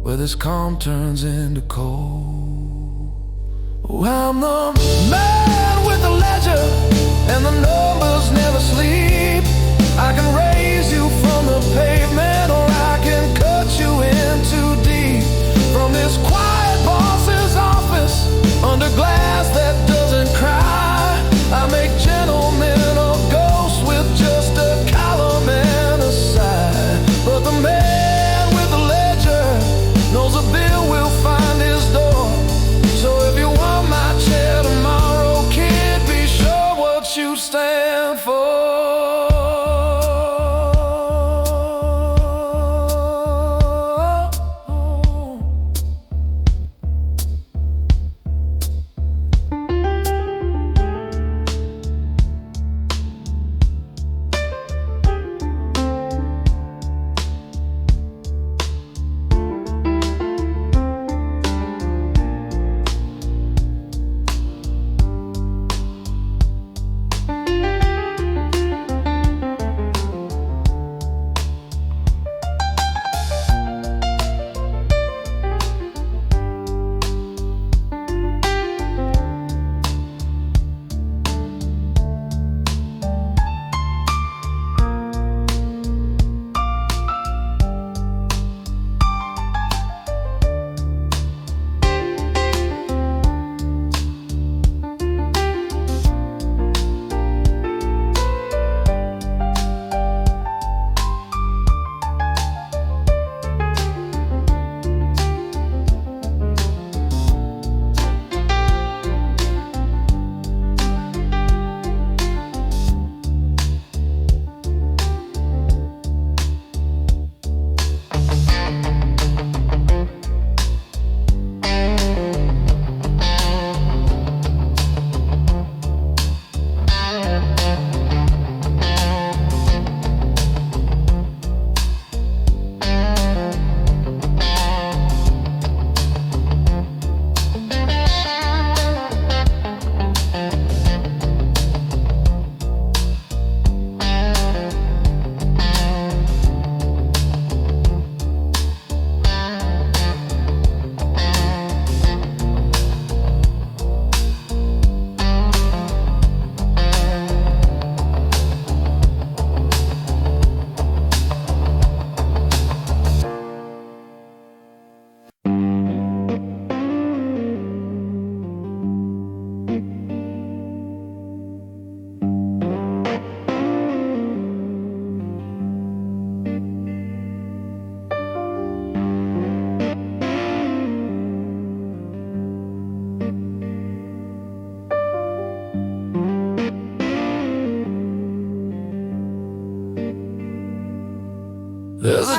where this calm turns into cold. Oh, I'm the man with the ledger and the numbers never sleep. I can raise you from the pavement, or I can cut you in too deep. From this quiet boss's office under glass that doesn't cry, I make gentlemen of ghosts with just a column and a sigh. But the man with the ledger knows a bill will find his door. So if you want my chair tomorrow, kid, be sure what you stand for.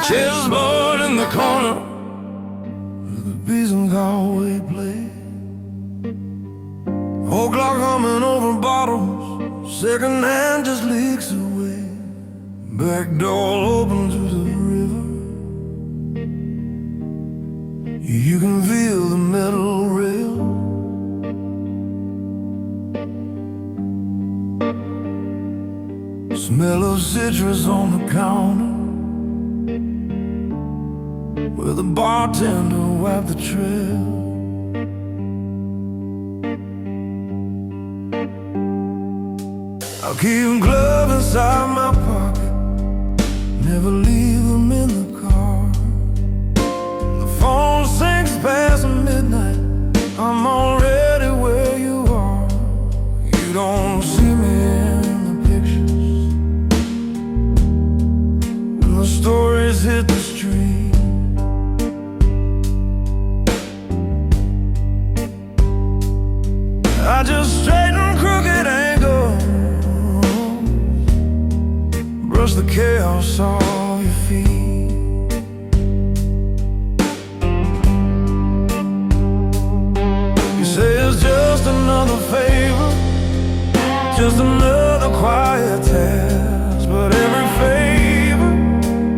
chessboard in the corner, the bees and Galway play. Old clock humming over bottles, second hand just leaks away. Back door open to the river, you can feel the metal rail. Smell of citrus on the counter, where the bartender wiped the trail. I'll keep them glove inside my pocket, never leave them in the car. The phone sings past midnight, I'm already where you are. You don't see me in the pictures when the stories hit the street. I just straighten crooked angles, brush the chaos off your feet. You say it's just another favor, just another quiet task, but every favor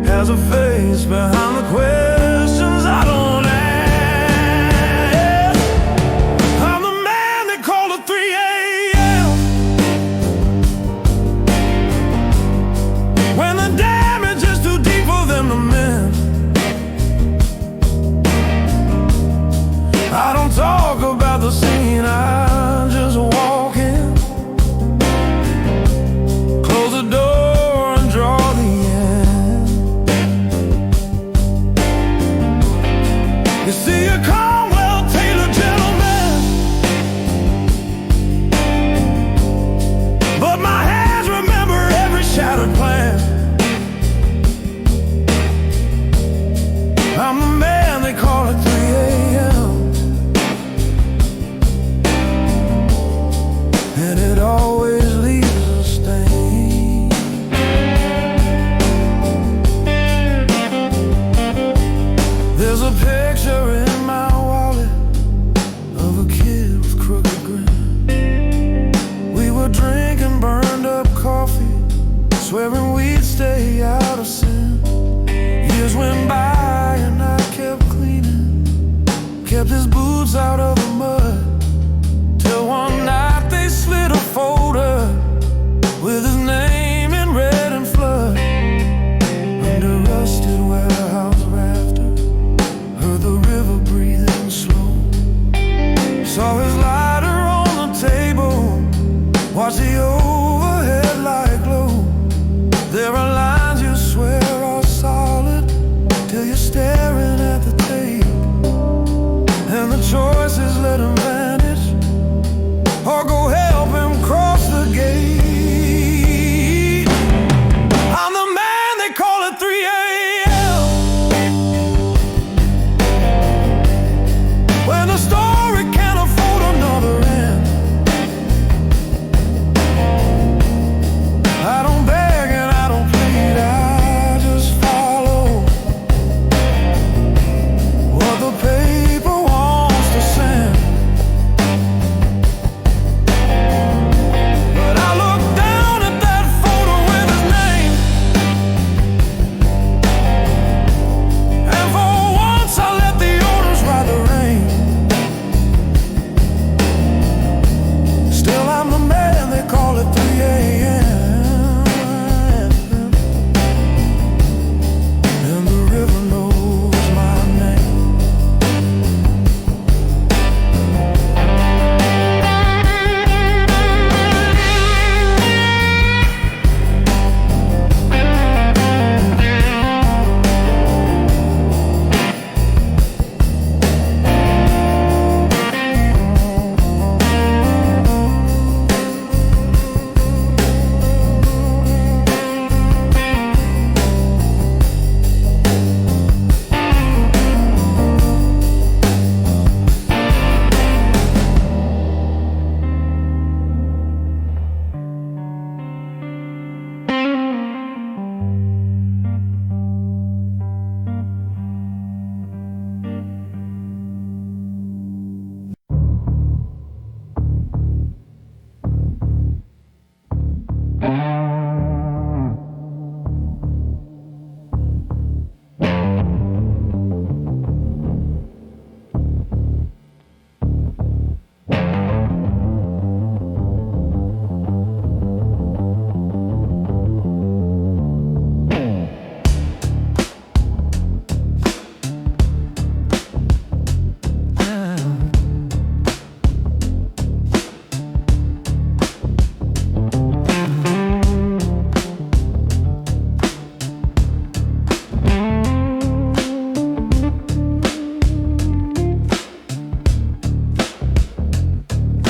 has a face behind the questions I don't ask. I'm the man they call at 3 a.m. when the damage is too deep for them to mend. I don't talk about the scene, I just walk in, close the door and draw the end. You see a calm, well-tailored gentleman, but my hands remember every shattered plan. I'm the man they call at 3 a.m. and it always leaves a stain. There's a picture in my wallet of a kid with crooked grin. We were drinking burned up coffee, swearing we'd stay out of sin. Years went by and I kept cleaning, kept his boots out of the mud, till one night they slid a folder with his name in red and flood. Under rusted warehouse rafter, heard the river breathing slow. Saw his lighter on the table, watched the overhead light glow. There are lines you swear are solid till you're staring at the tape, and the choice is let him vanish or go help him cross the gate. I'm the man they call at 3 a.m. when the story can't afford another end. I don't beg and I don't plead, I just follow what the paper wants to send. But I look down at that photo with his name, and for once I let the orders ride the rain.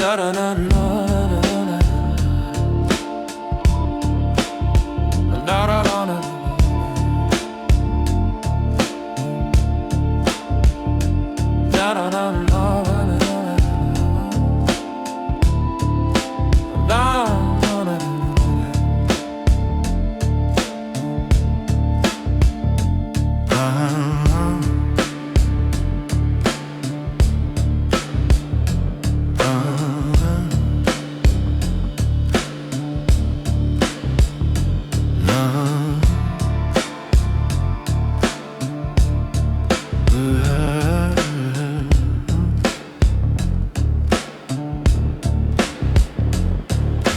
da da da da da da da da.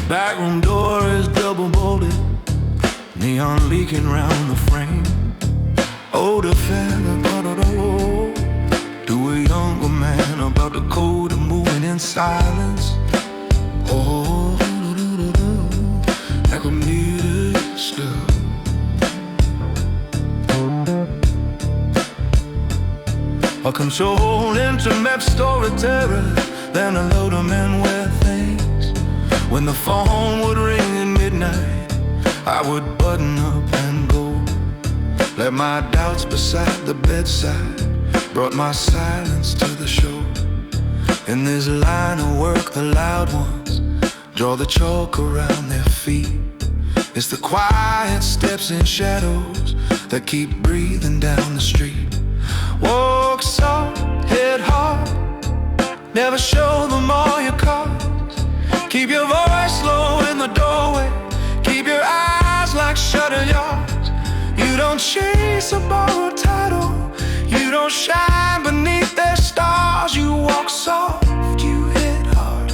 Backroom door is double bolted, neon leaking round the frame. Older fella, to a younger man about the code of moving in silence. Oh, like a needed stuff. A control internet storyteller, then a load of men with things. When the phone would ring at midnight, I would button up and go. Let my doubts beside the bedside, brought my silence to the show. In this line of work, the loud ones draw the chalk around their feet. It's the quiet steps and shadows that keep breathing down the street. Walk soft, head hard, never show them all your cards. Keep your voice low in the doorway, keep your eyes like shutter yards. You don't chase a borrowed title, you don't shine beneath their stars. You walk soft, you hit hard,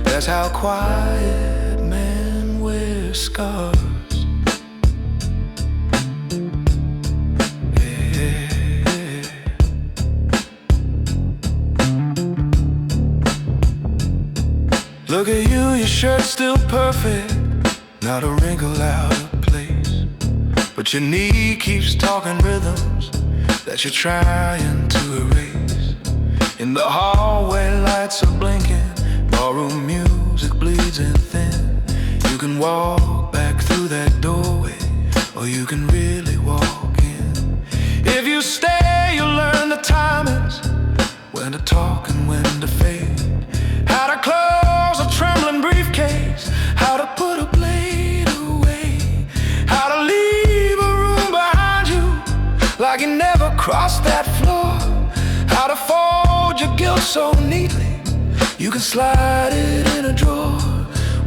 that's how quiet men wear scars. Look at you, your shirt's still perfect, not a wrinkle out of place. But your knee keeps talking rhythms that you're trying to erase. In the hallway, lights are blinking, ballroom music bleeds in thin. You can walk back through that doorway, or you can really walk in. If you stay, you'll learn the timings, when to talk and when to fade. How to close a trembling briefcase, how to put a blade away, how to leave a room behind you like you never crossed that floor, how to fold your guilt so neatly you can slide it in a drawer.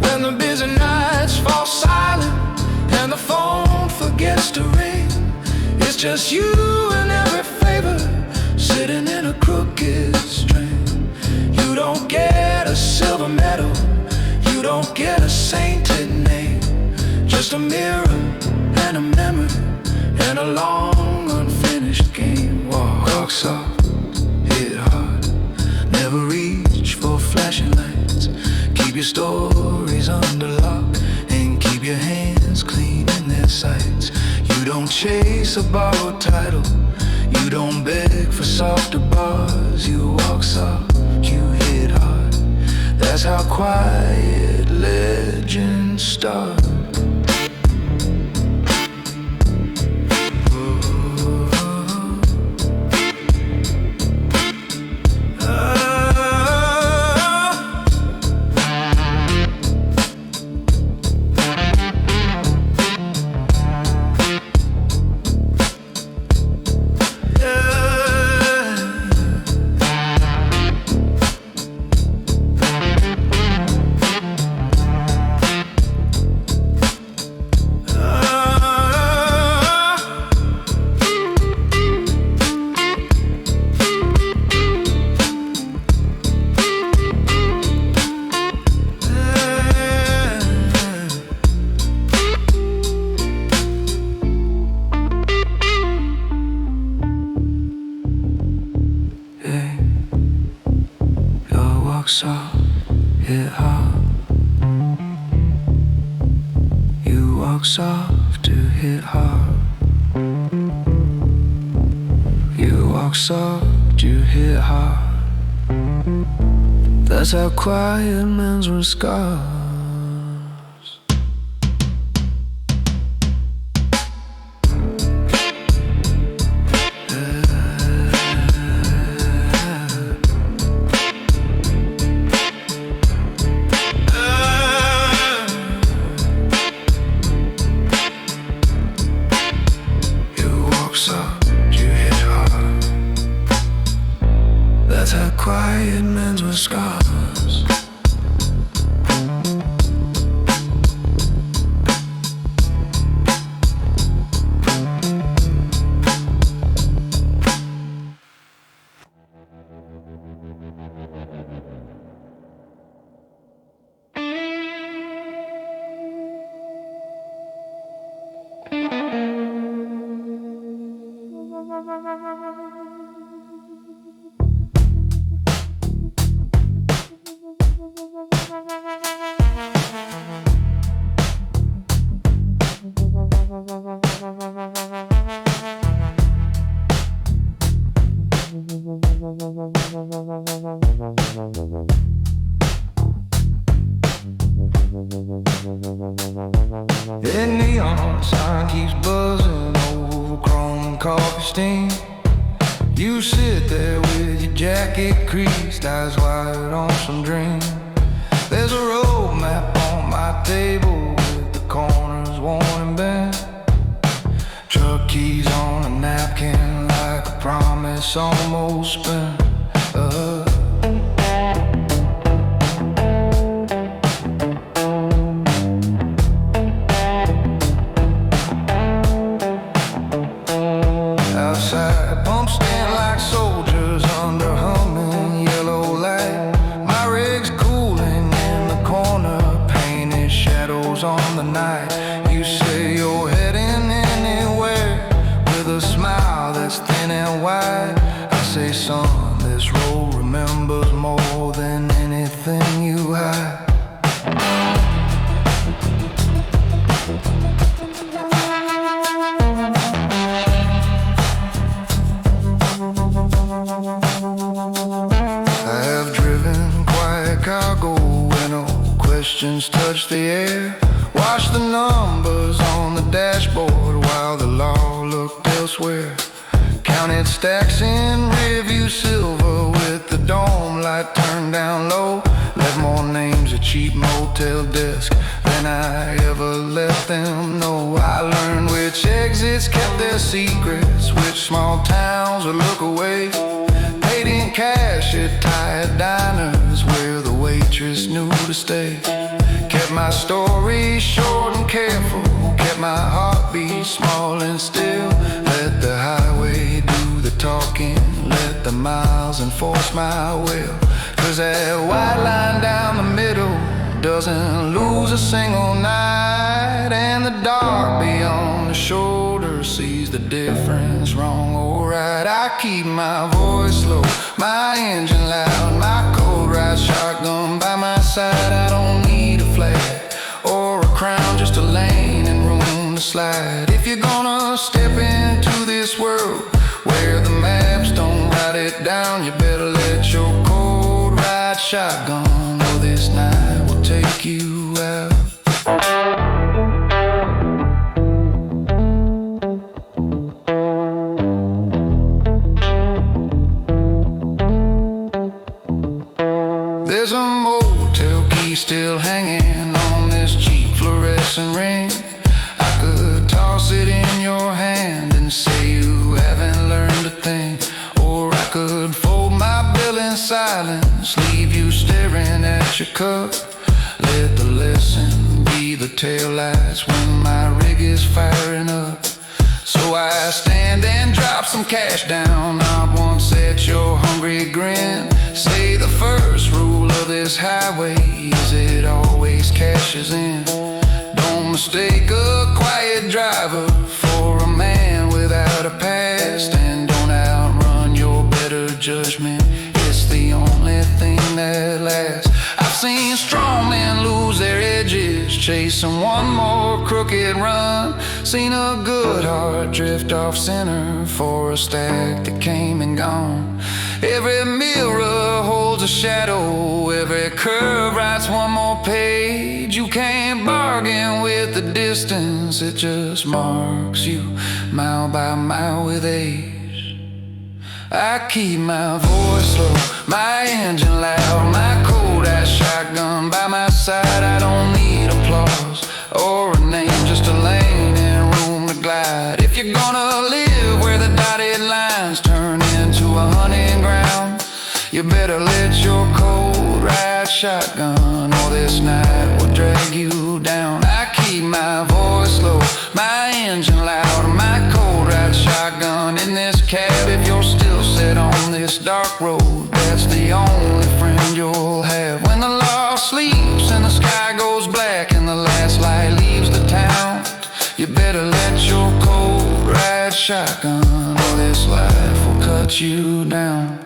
When the busy nights fall silent and the phone forgets to ring, it's just you and every favor sitting in a crooked string. You don't get a silver medal, you don't get a sainted name, just a mirror and a memory and a long unfinished game. Walk soft, hit hard, never reach for flashing lights. Keep your stories under lock and keep your hands clean in their sights. You don't chase a borrowed title, you don't beg for softer bars. You walk soft, you hit hard, that's how quiet legends start. walk soft, hit hard. You walk soft to hit hard. You walk soft, you hit hard. That's That's how quiet men's with scars. That's how quiet men's with scars. That neon sign keeps buzzing over chrome coffee stain. You sit there with your jacket creased, eyes wide on some dream. There's a road map on my table with the corners worn and bent. Truck keys on a napkin like a promise almost spent. Outside, pumps stand like soldiers under humming yellow light. My rig's cooling in the corner, painted shadows on the night. You say you're heading anywhere with a smile that's thin and wide. I say, son, this road remembers more than anything you hide. I have driven quiet cargo where no questions touch the air. Watch the numbers on the dashboard while the law looked elsewhere. Counted stacks in rearview silver with the dome light turned down low. Left more names at cheap motel desk than I ever let them know. I learned which exits kept their secrets, which small towns would look away. Paid in cash at tired diners where the waitress knew to stay. Kept my story short and careful, kept my heartbeat small and still. Let the highway do the talking, let the miles enforce my will. Cause that white line down the middle doesn't lose a single night. And the dark beyond the shoulder sees the difference, wrong or right. I keep my voice low, my engine loud, my cold ride shotgun by my side. I don't need a flag or a crown, just a lane and room to slide. If you're gonna step into this world where the maps don't write it down, you better let your cold ride shotgun know this night will take you out. There's a motel key still hanging on this cheap fluorescent ring. I could toss it in your hand and say you haven't learned a thing. Or I could fold my bill in silence, leave you staring at your cup. Let the lesson be the taillights when my rig is firing up. So I stand and drop some cash down, not once at your hungry grin. Say the first rule of this highway is it always cashes in. Don't mistake a quiet driver for a man without a past, and don't outrun your better judgment. It's the only thing that lasts. I've seen strong men lose their edges, chasing one more crooked run. Seen a good heart drift off center for a stack that came and gone. Every mirror holds a shadow, every curve writes one more page. You can't bargain with the distance, it just marks you mile by mile with age. I keep my voice low, my engine loud, my cold-ass shotgun by my side. I don't need applause or a name, just a lane and room to glide. If you're gonna live where the dotted lines turn into a hunting ground, you better let your cold ride shotgun, or this night will drag you down. I keep my voice low, my engine loud, my cold ride shotgun in this cab. If you're still set on this dark road, that's the only friend you'll have. When the law sleeps and the sky goes black and the last light leaves the town, you better let your cold ride shotgun, or this life will cut you down.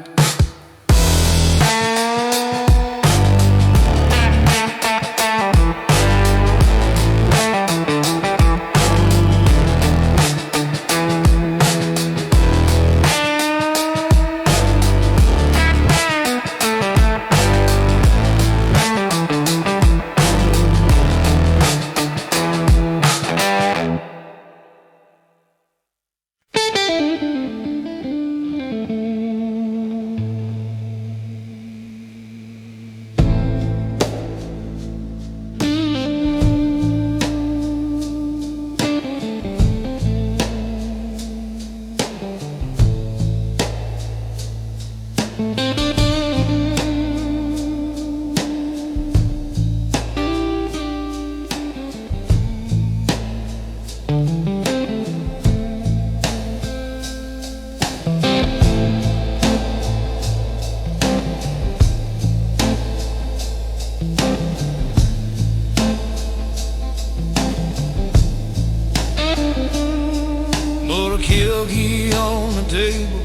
Put a kill key on the table,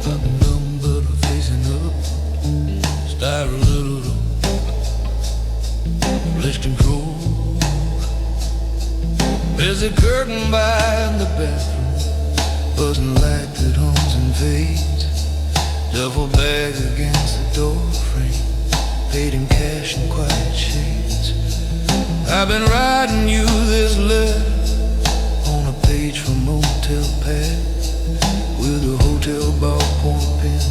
got the number facing up, stare a little, let's control. There's a curtain by the bathroom, buzzing light that hums and fades, duffel bag against the door frame, paid in cash and quiet shades. I've been writing you this letter on a page from motel pad, with a hotel ballpoint pen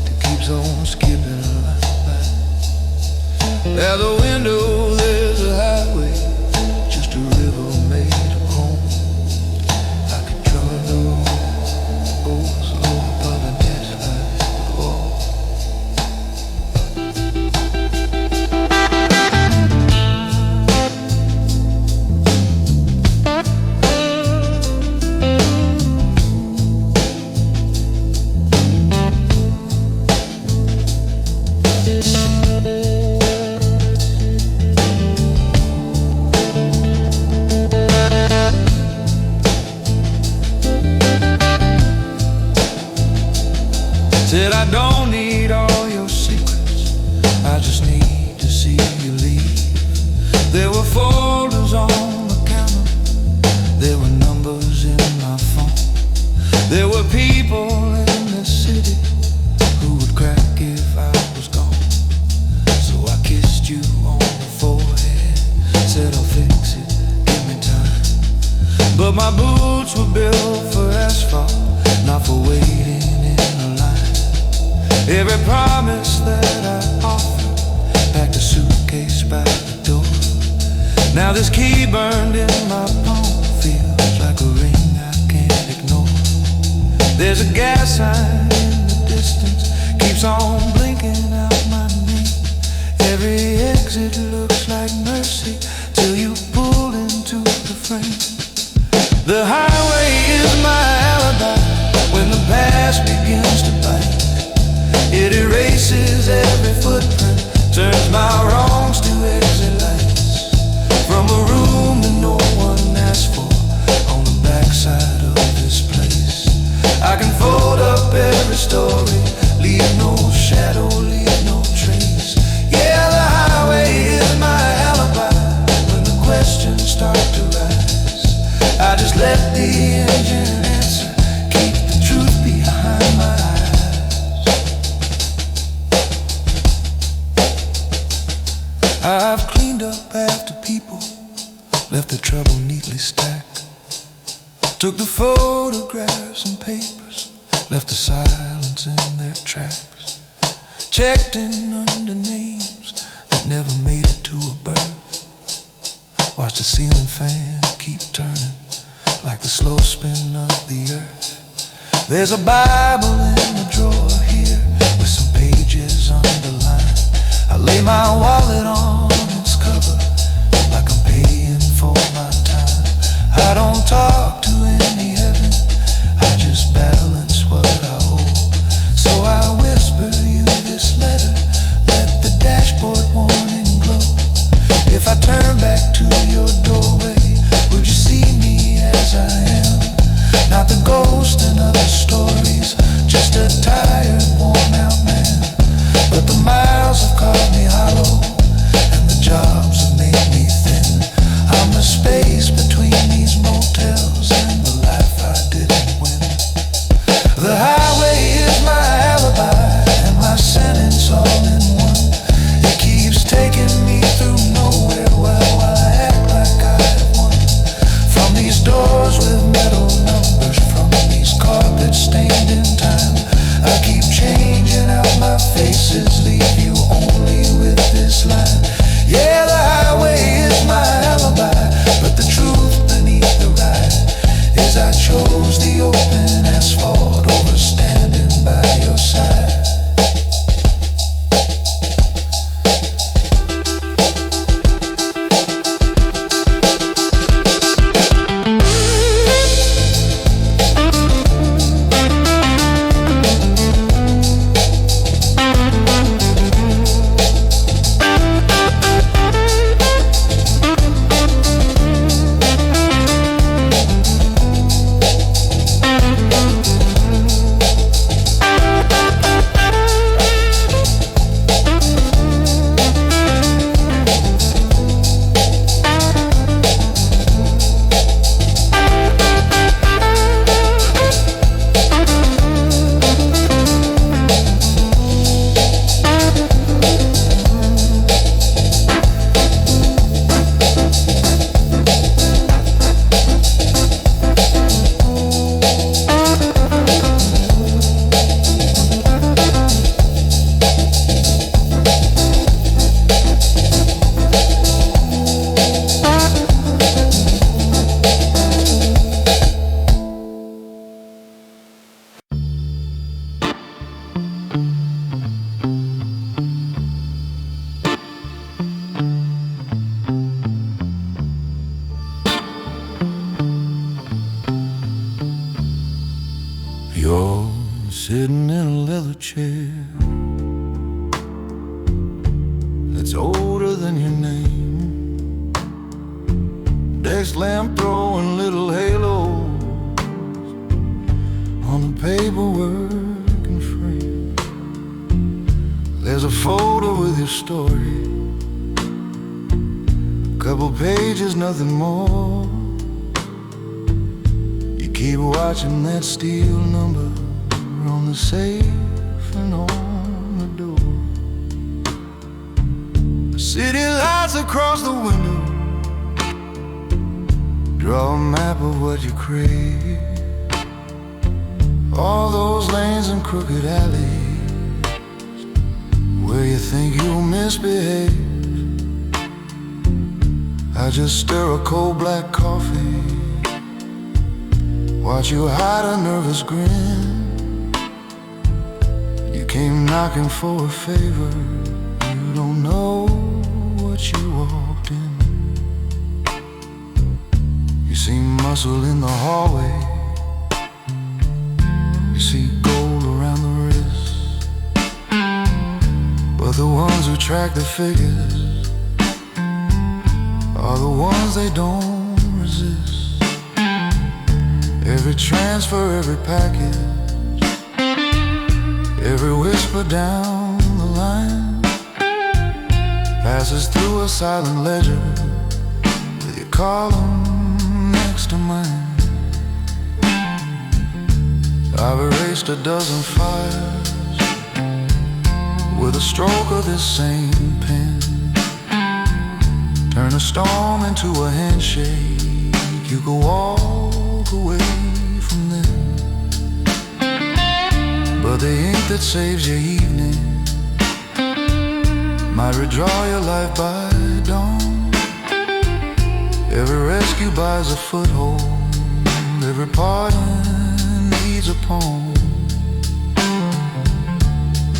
that keeps on skipping like that. At the window there's a highway, just a river made of home. I could cover the road, slow apologize like the wall. Said I don't need all your secrets, I just need to see you leave. There were folders on the counter, there were numbers in my phone. There were people in the city who would crack if I was gone. So I kissed you on the forehead, said I'll fix it, give me time. But my boots were built for asphalt, not for waiting in a line. Every promise that I offered, packed a suitcase by the door. Now this key burned in my palm feels like a ring I can't ignore. There's a gas sign in the distance, keeps on blinking out my name. Every exit looks like mercy till you pull into the frame. The highway is my alibi when the past begins to bite. It erases every footprint, turns my wrongs to exit lights. From a room that no one asked for, on the backside of this place, I can fold up every story, leave no shadow I've cleaned up after people, left the trouble neatly stacked. Took the photographs and papers, left the silence in their tracks. Checked in under names that never made it to a birth. Watched the ceiling fan keep turning like the slow spin of the earth. There's a Bible in the drawer here with some pages underlined. I lay my wallet on its cover like I'm paying for my time. I don't talk to any heaven, I just balance what I owe. So I whisper you this letter, let the dashboard warning glow. If I turn back to your doorway, would you see me as I am? Not the ghost in other stories, just a tired, worn out man. But the miles have called me hollow, and the jobs have made me thin. I'm the space between these motels and the life I didn't win. The highway is my alibi, and my sentence all in one. It keeps taking me through nowhere, well, while I act like I have won. From these doors with metal numbers, from these carpets stained in time, I keep changing out my faces, leave you only with this line. Yeah, the highway is my alibi, but the truth beneath the ride is I chose the open asphalt over standing by your side. You're sitting in a leather chair that's older than your name. Desk lamp throwing little halos on the paperwork and frame. There's a folder with your story, a couple pages, nothing more. Keep watching that steel number on the safe and on the door. The city lights across the window draw a map of what you crave. All those lanes and crooked alleys where you think you'll misbehave. I just stir a cold black coffee, watch you hide a nervous grin. You came knocking for a favor, you don't know what you walked in. You see muscle in the hallway, you see gold around the wrist, but the ones who track the figures are the ones they don't resist. Every transfer, every package, every whisper down the line passes through a silent ledger with your column next to mine. I've erased a dozen fires with a stroke of this same pen. Turn a storm into a handshake. You could walk away from them, but the ink that saves your evening might redraw your life by dawn. Every rescue buys a foothold, every pardon needs a poem.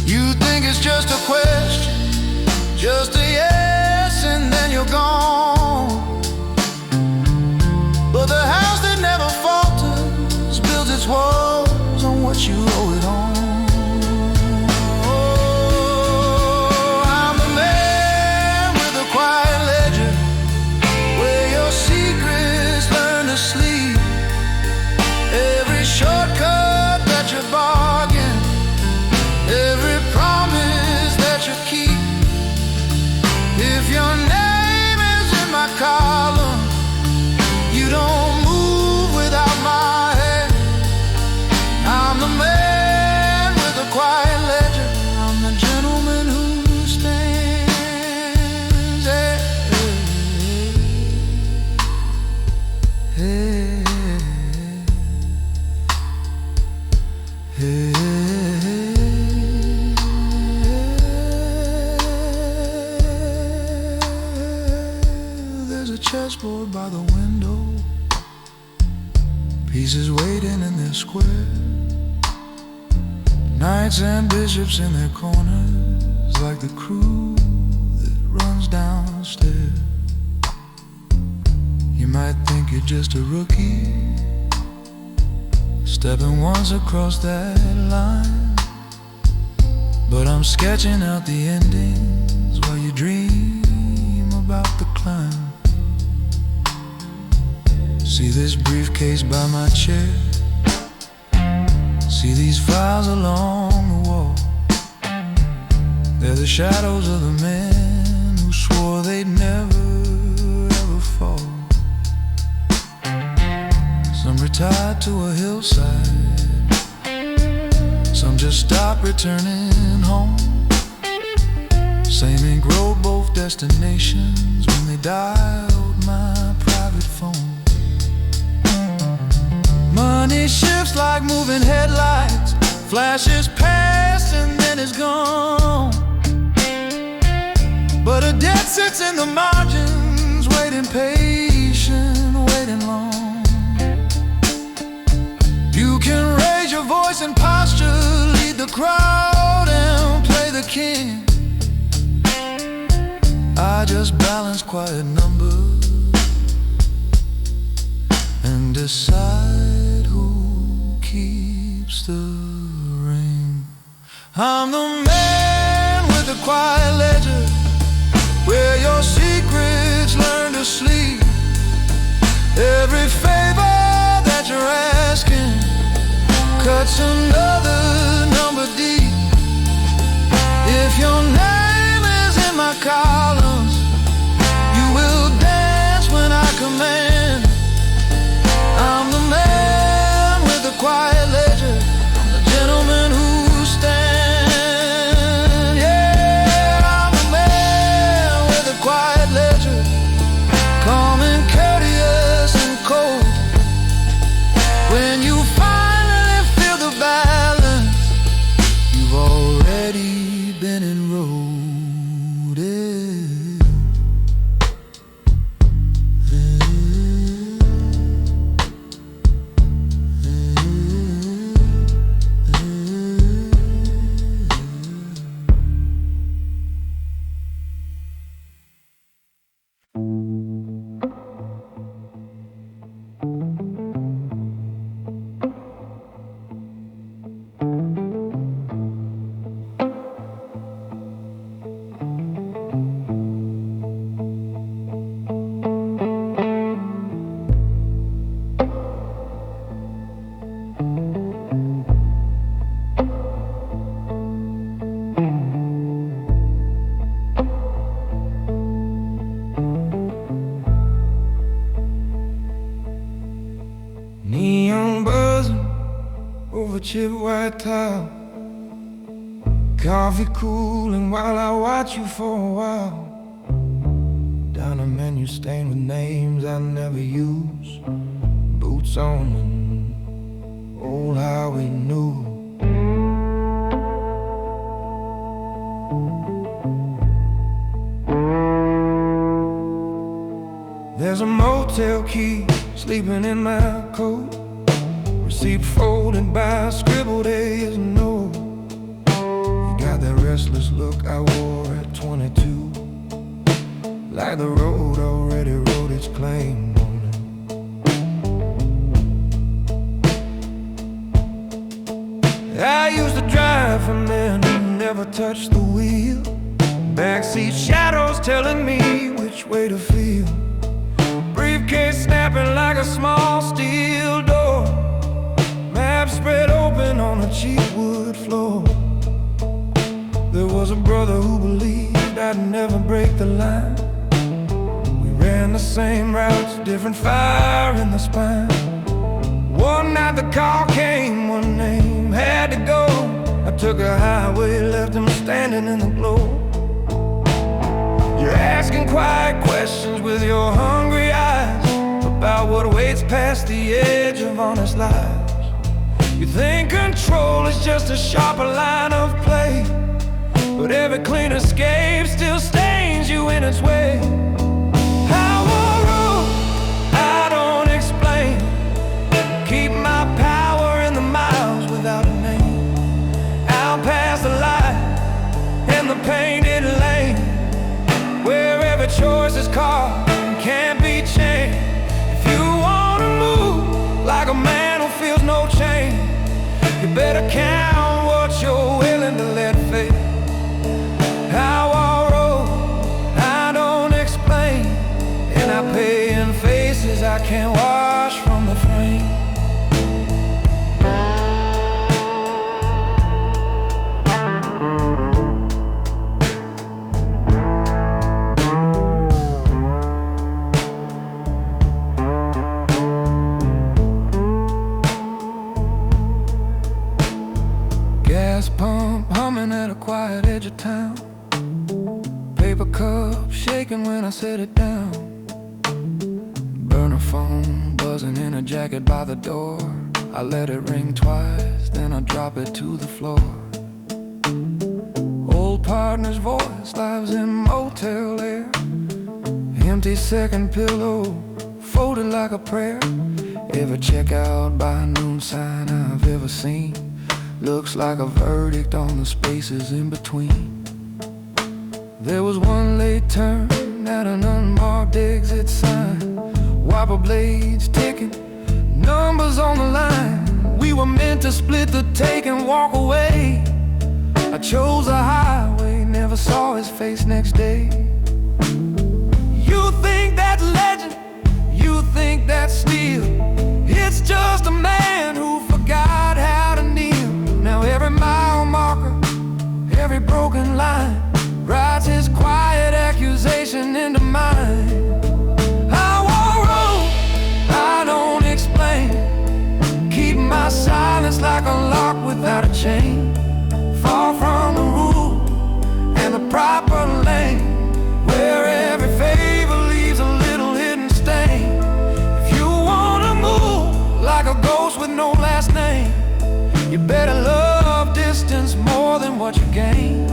You think it's just a question, just a yes, and then you're gone. But the house that never falters builds its walls on what you owe it on. Oh, I'm the man with a quiet ledger, where your secrets learn to sleep. Every shortcut that you bargain, every promise that you keep. If your name is in my column, you don't move without my hand. I'm the man with a quiet ledger. I'm the gentleman who stands. Hey, hey, hey. There's a chessboard by the window, pieces waiting in their square, knights and bishops in their corners, like the crew that runs downstairs. You might think you're just a rookie, stepping once across that line, but I'm sketching out the endings while you dream about the climb. See this briefcase by my chair, see these files along the wall. They're the shadows of the men who swore they'd never ever fall. Some retired to a hillside, some just stopped returning home. Same ink wrote both destinations when they dialed my private phone. Money shifts like moving headlights, flashes past and then it's gone. But a debt sits in the margins, waiting patient, waiting long. You can raise your voice and posture, lead the crowd and play the king. I just balance quiet numbers and decide who keeps the ring. I'm the man with the quiet ledger, where your secrets learn to sleep. Every favor that you're asking cuts another number deep. If your name is in my columns, you will dance when I command. I'm the man with the quiet ledger, I'm the gentleman who stands. Yeah, I'm the man with the quiet ledger, calm and courteous and cold. When you finally feel the balance, you've already been enrolled. Neon buzzing over chip white tile, coffee cooling while I watch you for a while. Down a menu stained with names I never use. Boots on an old highway new. There's a motel key sleeping in my coat. Receipt folded by scribbled A's and no. You got that restless look I wore at 22, like the road already wrote its claim on it. I used to drive for men who never touched the wheel. Backseat shadows telling me which way to feel. Briefcase snapping like a small steel door. Map spread open on a cheap wood floor. There was a brother who believed I'd never break the line. We ran the same routes, different fire in the spine. One night the call came, one name had to go. I took a highway, left him standing in the glow. You're asking quiet questions with your hungry eyes about what waits past the edge of honest lives. You think control is just a sharper line of play, but every clean escape still stains you in its way. How a road I don't explain. Keep my power in the miles without a name. Out past the light and the painted lane, where every choice is carved and can't be changed. If you wanna move like a man who feels no change, you better count what you're willing to let fade. How I roll, I don't explain, and I pay in faces I can't wash from the frame. Gas pump humming at a quiet edge of town. Paper cup shaking when I set it down. Burner phone buzzing in a jacket by the door. I let it ring twice, then I drop it to the floor. Old partner's voice lives in motel air. Empty second pillow, folded like a prayer. Every checkout by noon sign I've ever seen looks like a verdict on the spaces in between. There was one late turn at an unmarked exit sign. Wiper blades ticking, numbers on the line. We were meant to split the take and walk away. I chose a highway, never saw his face next day. You think that's legend, you think that's steel. It's just a man who forgot how to kneel. Now every mile marker, every broken line writes his quiet accusation into mine. I won't roll, I don't explain. Keep my silence like a lock without a chain. Far from the rule and the proper lane, where every favor leaves a little hidden stain. If you wanna move like a ghost with no last name, you better love distance more than what you gain.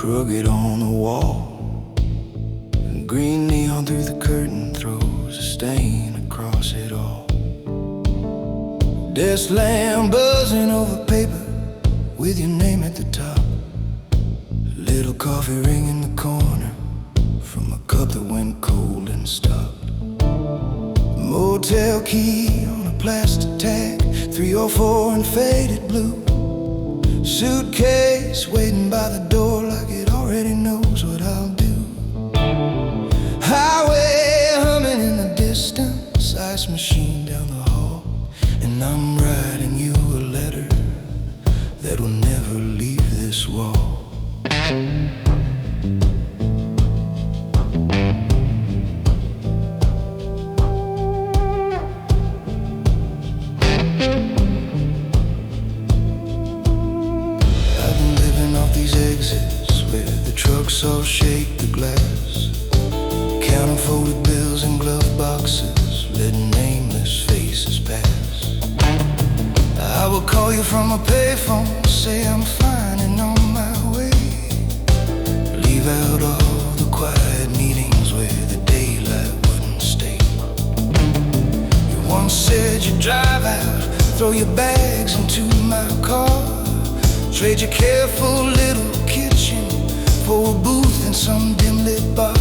crooked on the wall. Green neon through the curtain throws a stain across it all. Desk lamp buzzing over paper with your name at the top. A little coffee ring in the corner from a cup that went cold and stopped. A motel key on a plastic tag, 304 in faded blue. Suitcase waiting by the door like it already knows what I'll do. Highway humming in the distance, ice machine down the hall, and I'm writing you a letter that will never leave this wall. I've been living off these exits where the trucks all shake the glass, counting folded bills in glove boxes, letting nameless faces pass. I will call you from a payphone, say I'm fine and on my way. Leave out all the quiet meetings where the daylight wouldn't stay. You once said you'd drive out, throw your bags into my car, trade your careful little kitchen for a booth in some dim-lit bar.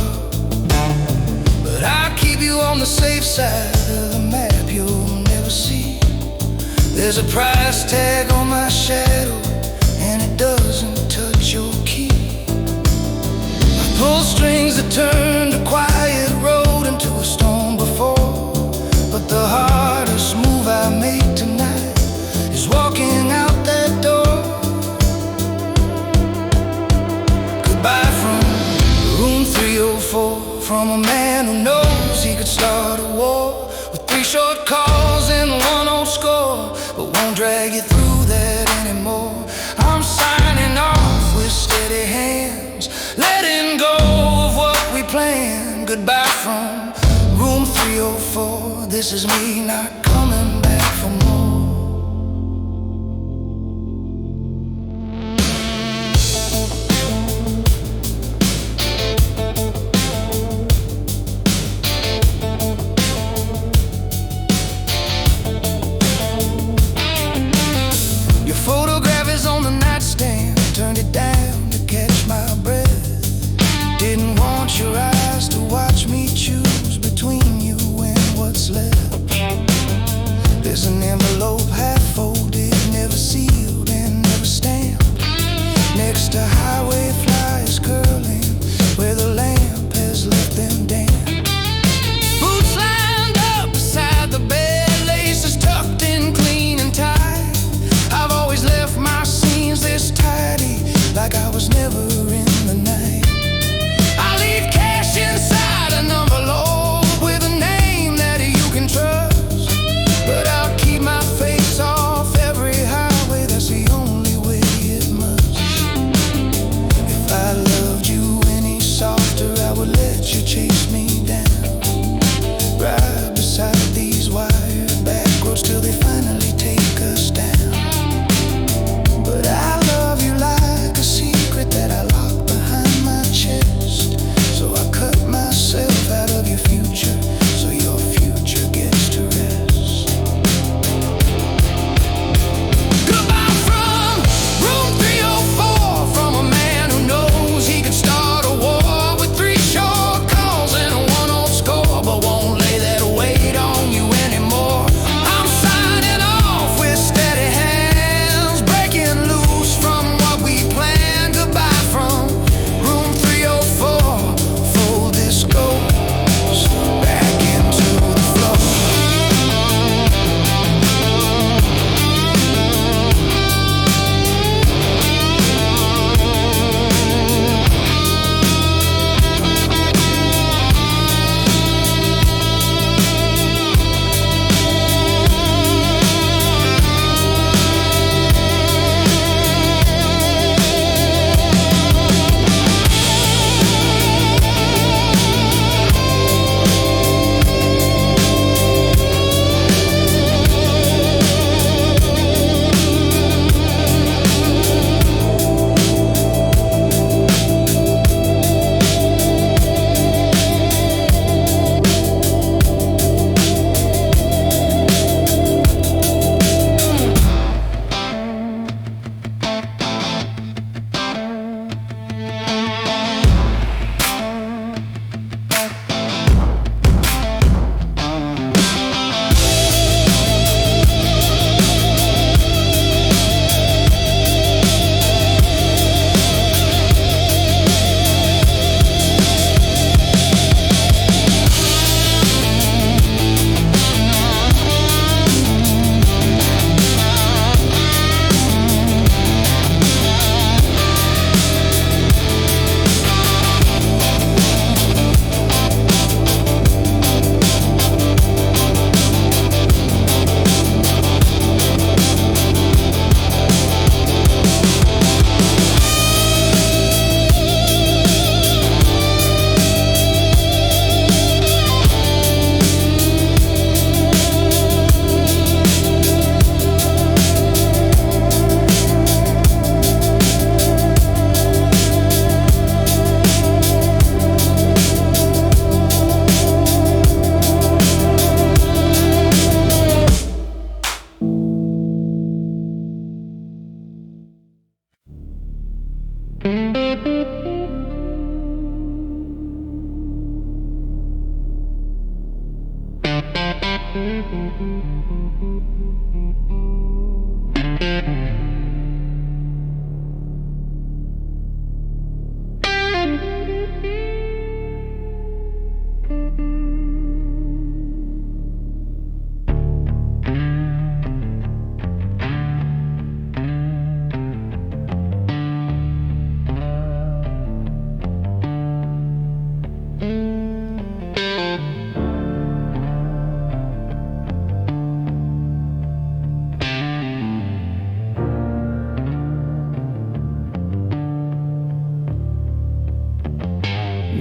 But I keep you on the safe side of the map you'll never see. There's a price tag on my shadow, and it doesn't touch your key. I pull strings that turned a quiet road into a storm before, but the hardest move I make tonight is walking out that door. Goodbye from room 304, from a man who knows he could start a war with 3 short calls and 1 old score, but won't drag you through that anymore. I'm signing off with steady hands, letting go of what we planned. Goodbye from room 304. This is me not coming back for more. Photograph is on the nightstand, turned it down to catch my breath. Didn't want your eyes to watch me choose between you and what's left. There's an envelope half folded, never sealed and never stamped, next to highway flyers curling where the lamp has left them damp. Boots lined up beside the bed, laces tucked in clean and tight. I've always left my scenes this tidy, like I was never in the night. I leave cash inside an envelope with a name that you can trust, but I'll keep my face off every highway, that's the only way it must.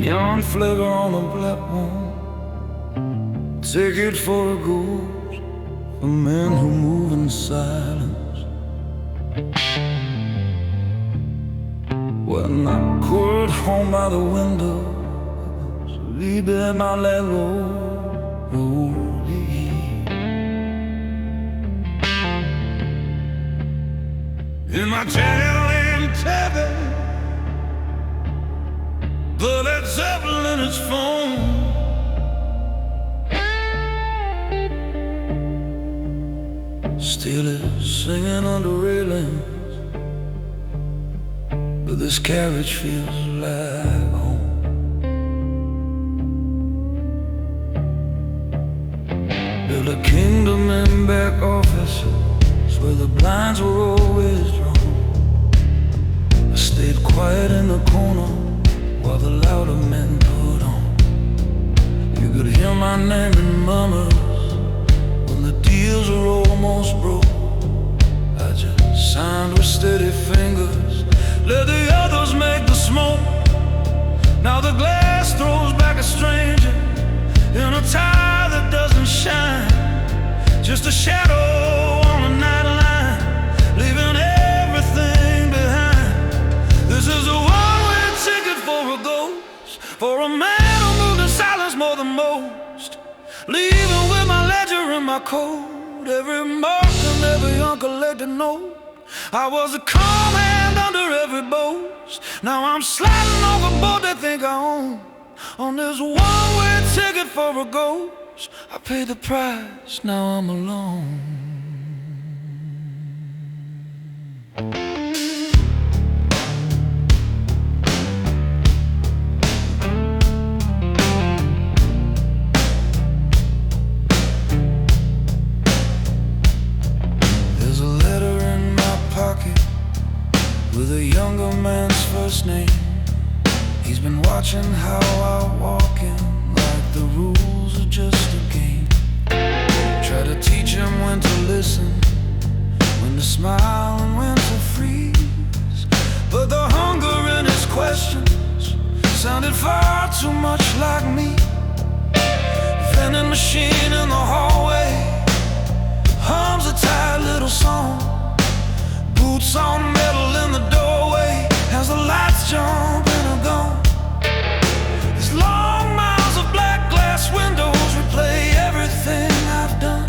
Neon flicker on the platform, ticket for a ghost, for men who move in silence. When I could home by the window, sleep in my leg in my Italian tavern, the Led Zeppelin is phone. Still is singing under railings, but this carriage feels like home. Built a kingdom in back offices where the blinds were always drawn. I stayed quiet in the corner while the louder men put on. You could hear my name in murmurs when the deals were almost broke. I just signed with steady fingers, let the others make the smoke. Now the glass throws back a stranger in a tie that doesn't shine, just a shadow on a night line, leaving everything behind. This is a one-way ticket for a ghost, for a man who moved in silence more than most, leaving with my ledger and my code, every mark and every uncollected note. I was a calm hand under every boast. Now I'm sliding overboard they think I own. On this one-way ticket for a ghost, I paid the price, now I'm alone. There's a letter in my pocket with a younger man's first name. He's been watching how I walk in, like the rules are just a game. Try to teach him when to listen, when to smile and when to freeze. But the hunger in his questions sounded far too much like me. Vending machine in the hallway hums a tired little song. Boots on metal in the doorway as the lights jump and are gone. These long miles of black glass windows replay everything I've done.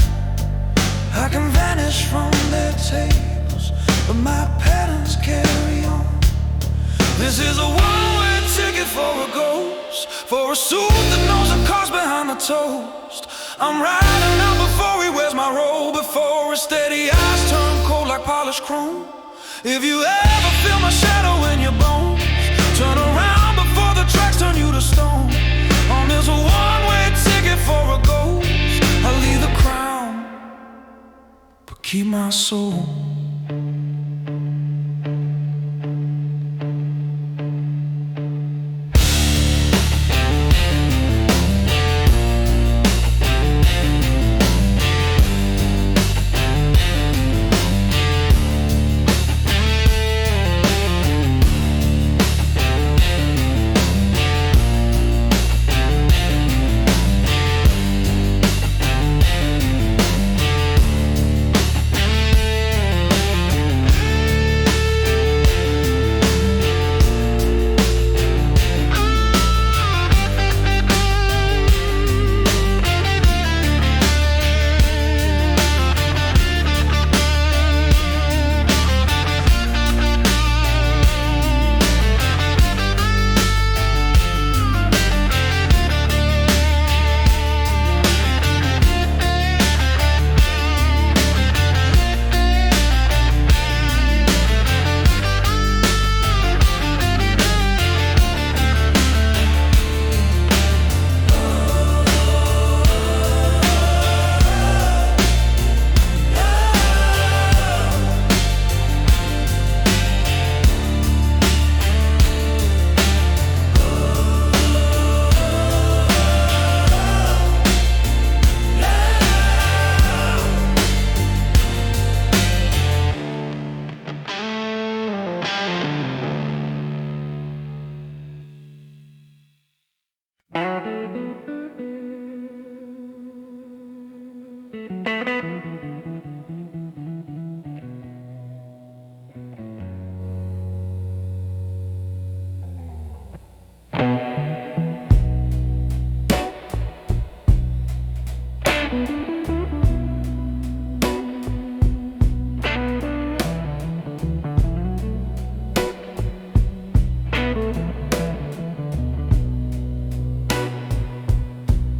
I can vanish from their tables, but my patterns carry on. This is a one-way ticket for a ghost, for a suit that knows the cost behind the toast. I'm riding out before he wears my robe, before his steady eyes turn cold like polished chrome. If you ever feel my shadow in your bones, turn around before the tracks turn you to stone. On this one-way ticket for a ghost, I leave the crown, but keep my soul.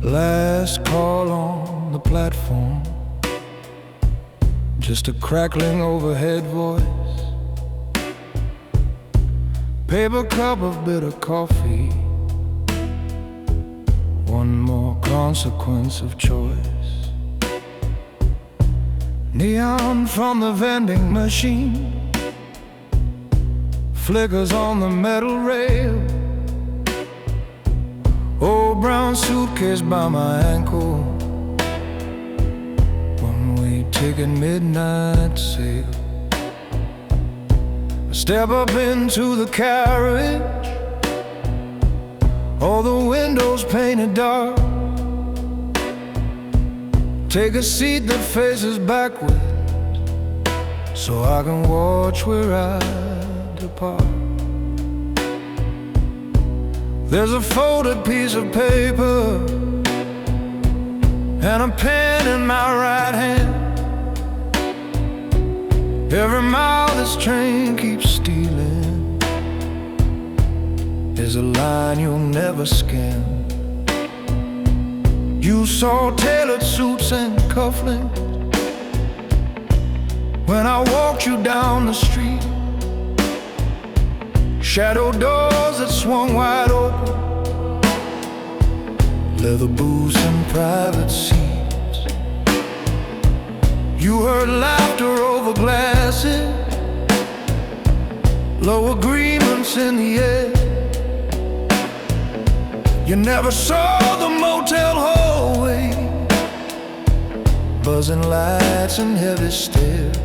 Last call on the platform, just a crackling overhead voice. Paper cup of bitter coffee, one more consequence of choice. Neon from the vending machine flickers on the metal rail. Old brown suitcase by my ankle, one-way ticket, midnight sale. I step up into the carriage, all the windows painted dark. Take a seat that faces backward, so I can watch where I depart. There's a folded piece of paper and a pen in my right hand. Every mile this train keeps stealing is a line you'll never scan. You saw tailored suits and cufflinks when I walked you down the street. Shadow doors that swung wide open, leather booths and private seats. You heard laughter over glasses, low agreements in the air. You never saw the motel hallway, buzzing lights and heavy stairs.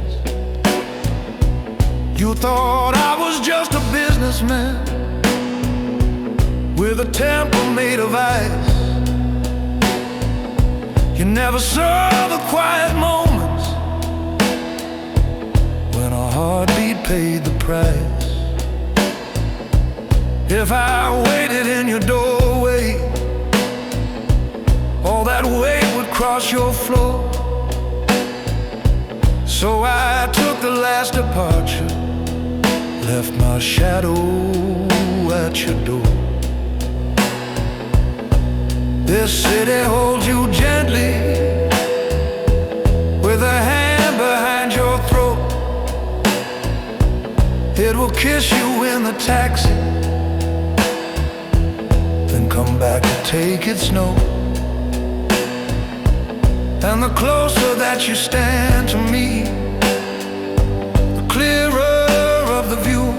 You thought I was just a businessman with a temple made of ice. You never saw the quiet moments when a heartbeat paid the price. If I waited in your doorway, all that weight would cross your floor. So I took the last departure, left my shadow at your door. This city holds you gently with a hand behind your throat. It will kiss you in the taxi, then come back to take its note. And the closer that you stand to me, the clearer of the view.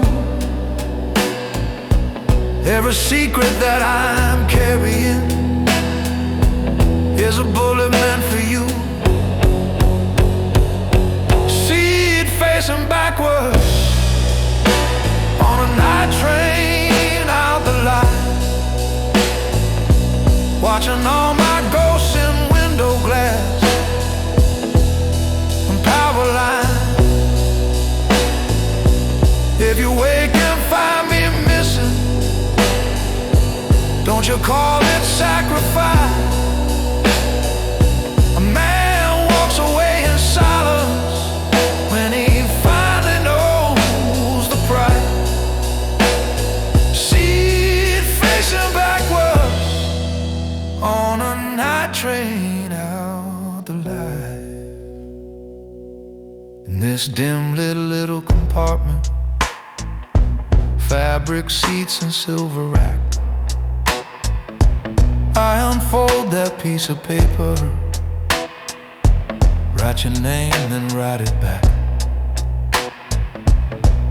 Every secret that I'm carrying is a bullet meant for you. See it facing backwards on a night train out the line, watching all my ghosts in window glass and power lines. If you wake and find me missing, don't you call it sacrifice. A man walks away in silence when he finally knows the price. See it facing backwards on a night train out the light. In this dim little compartment, fabric seats and silver rack, I unfold that piece of paper, write your name and write it back.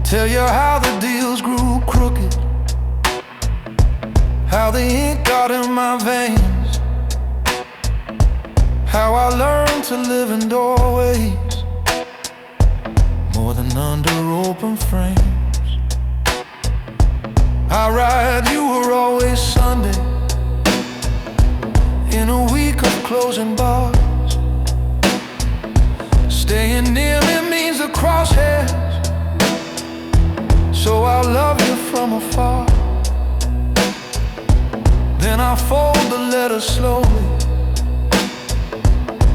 Tell you how the deals grew crooked, how the ink got in my veins, how I learned to live in doorways more than under open frames. I write you were always Sunday in a week of closing bars. Staying near me means the crosshairs, so I love you from afar. Then I fold the letter slowly,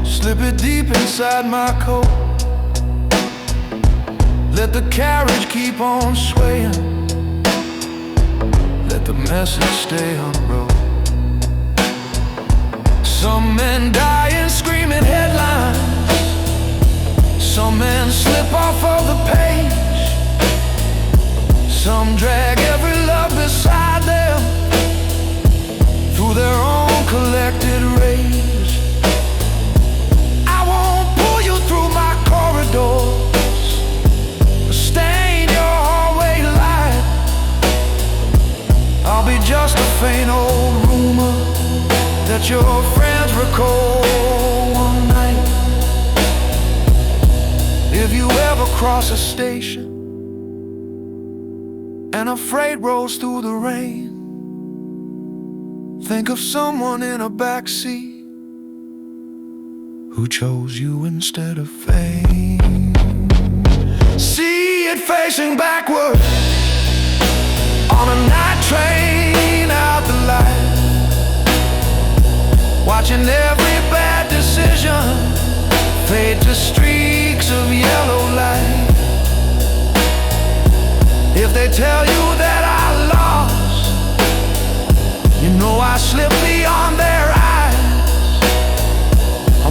slip it deep inside my coat, let the carriage keep on swaying. message stay on the road. Some men die in screaming headlines, some men slip off of the page, some drag every love beside them through their own collected rage. I won't pull you through my corridors, stain your hallway light. I'll be just a faint old rumor that your friends recall one night. If you ever cross a station and a freight rolls through the rain, think of someone in a backseat who chose you instead of fame. See it facing backward on a night train out the light, watching every bad decision fade to streaks of yellow light. If they tell you that I lost, you know I slipped beyond their eyes.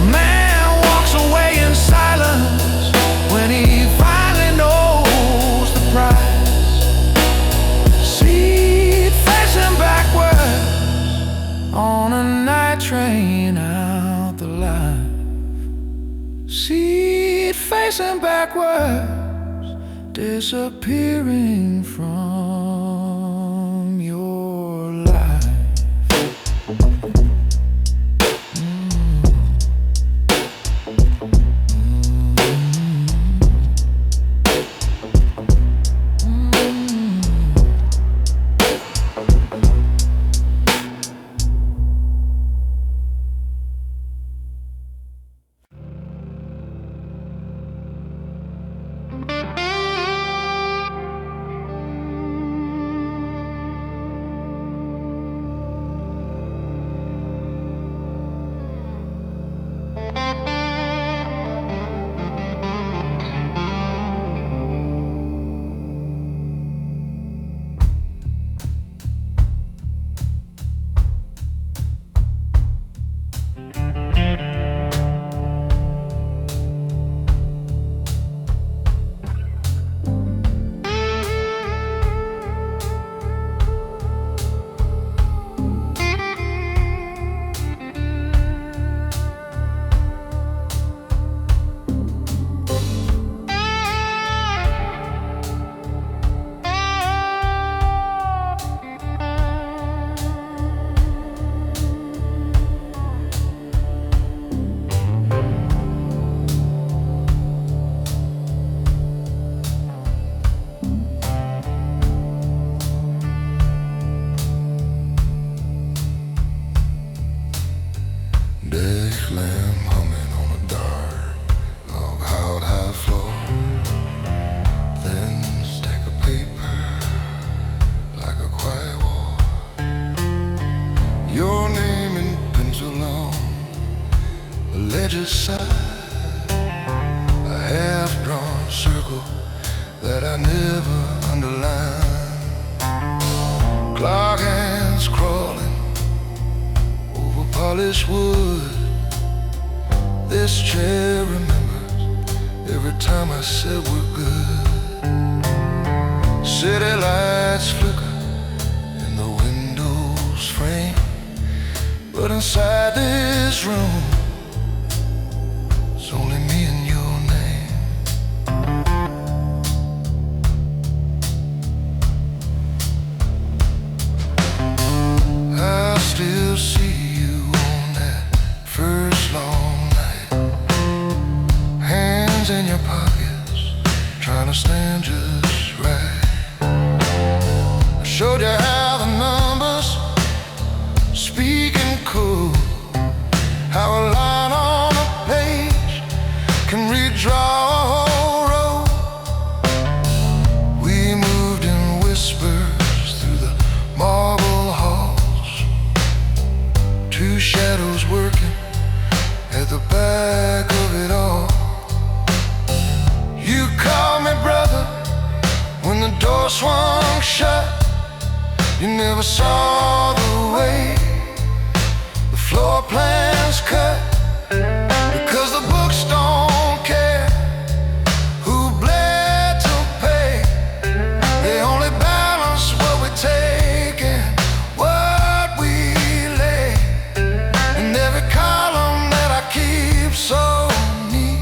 A man walks away in silence when he finally knows the price. Seat facing backwards on a night train out the life. Seat facing backwards, disappearing from your life. Side, a half-drawn circle that I never underlined. Clock hands crawling over polished wood. This chair remembers every time I said we're good. City lights flicker in the window's frame, but inside this room it's only me and your name. I still see you on that first long night, hands in your pockets, trying to stand just right. I showed you how the numbers speak in code, how a line on a page can redraw a whole road. We moved in whispers through the marble halls, two shadows working at the back of it all. You called me brother when the door swung shut. You never saw the way the floor plans cut, because the books don't care who bled to pay. They only balance what we take and what we lay. And every column that I keep so neat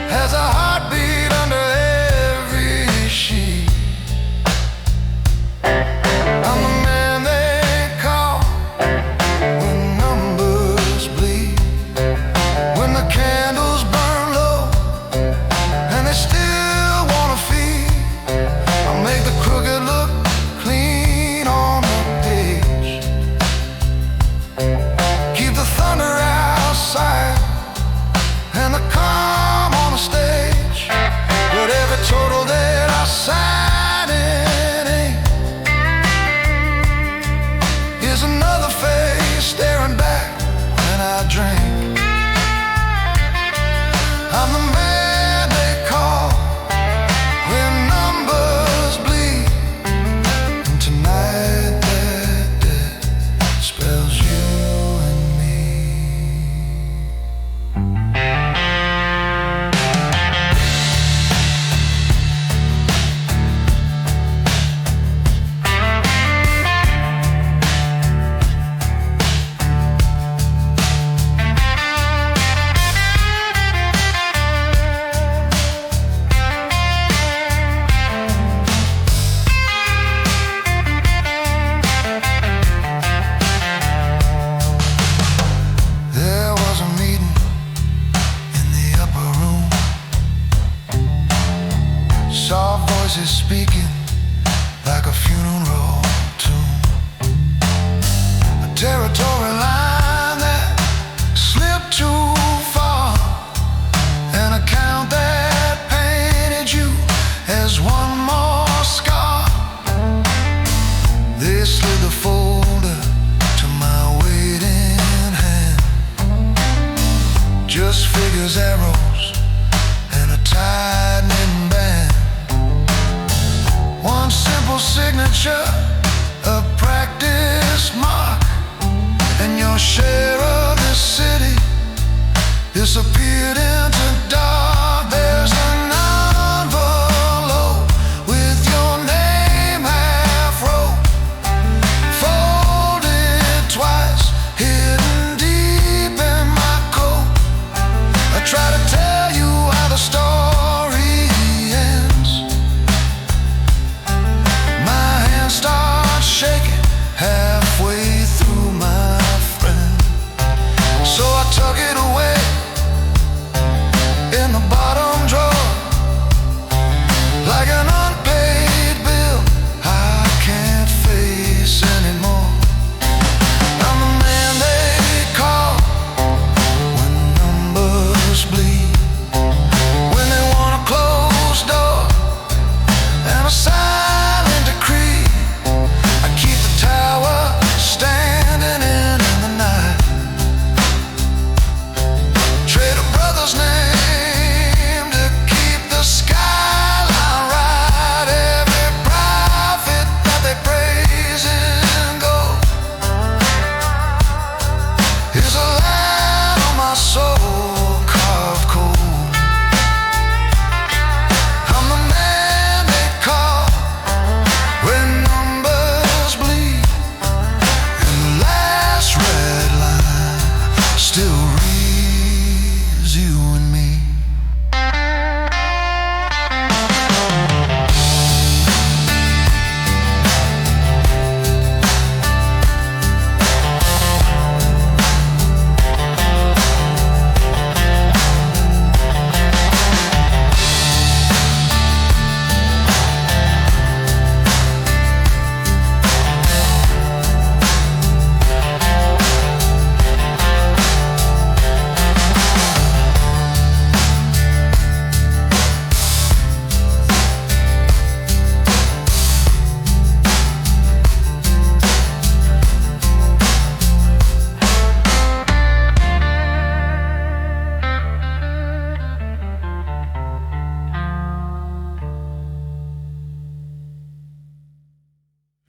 has a heartbeat under every sheet. I'm the man they call when numbers bleed, when the candles burn low and they still wanna feed. I'll make the crooked look clean on the page, keep the thunder outside and the calm on the stage. But every total that I sign it ain't is another face staring back when I drink. I'm the man they call when numbers bleed. And tonight that death spells you and me. There was a meeting in the upper room, soft voices speaking like a funeral tune. A territory line that slipped too far, an account that painted you as one more scar. They slid the folder to my waiting hand, just figures, arrows, and a tight knitting band. One simple signature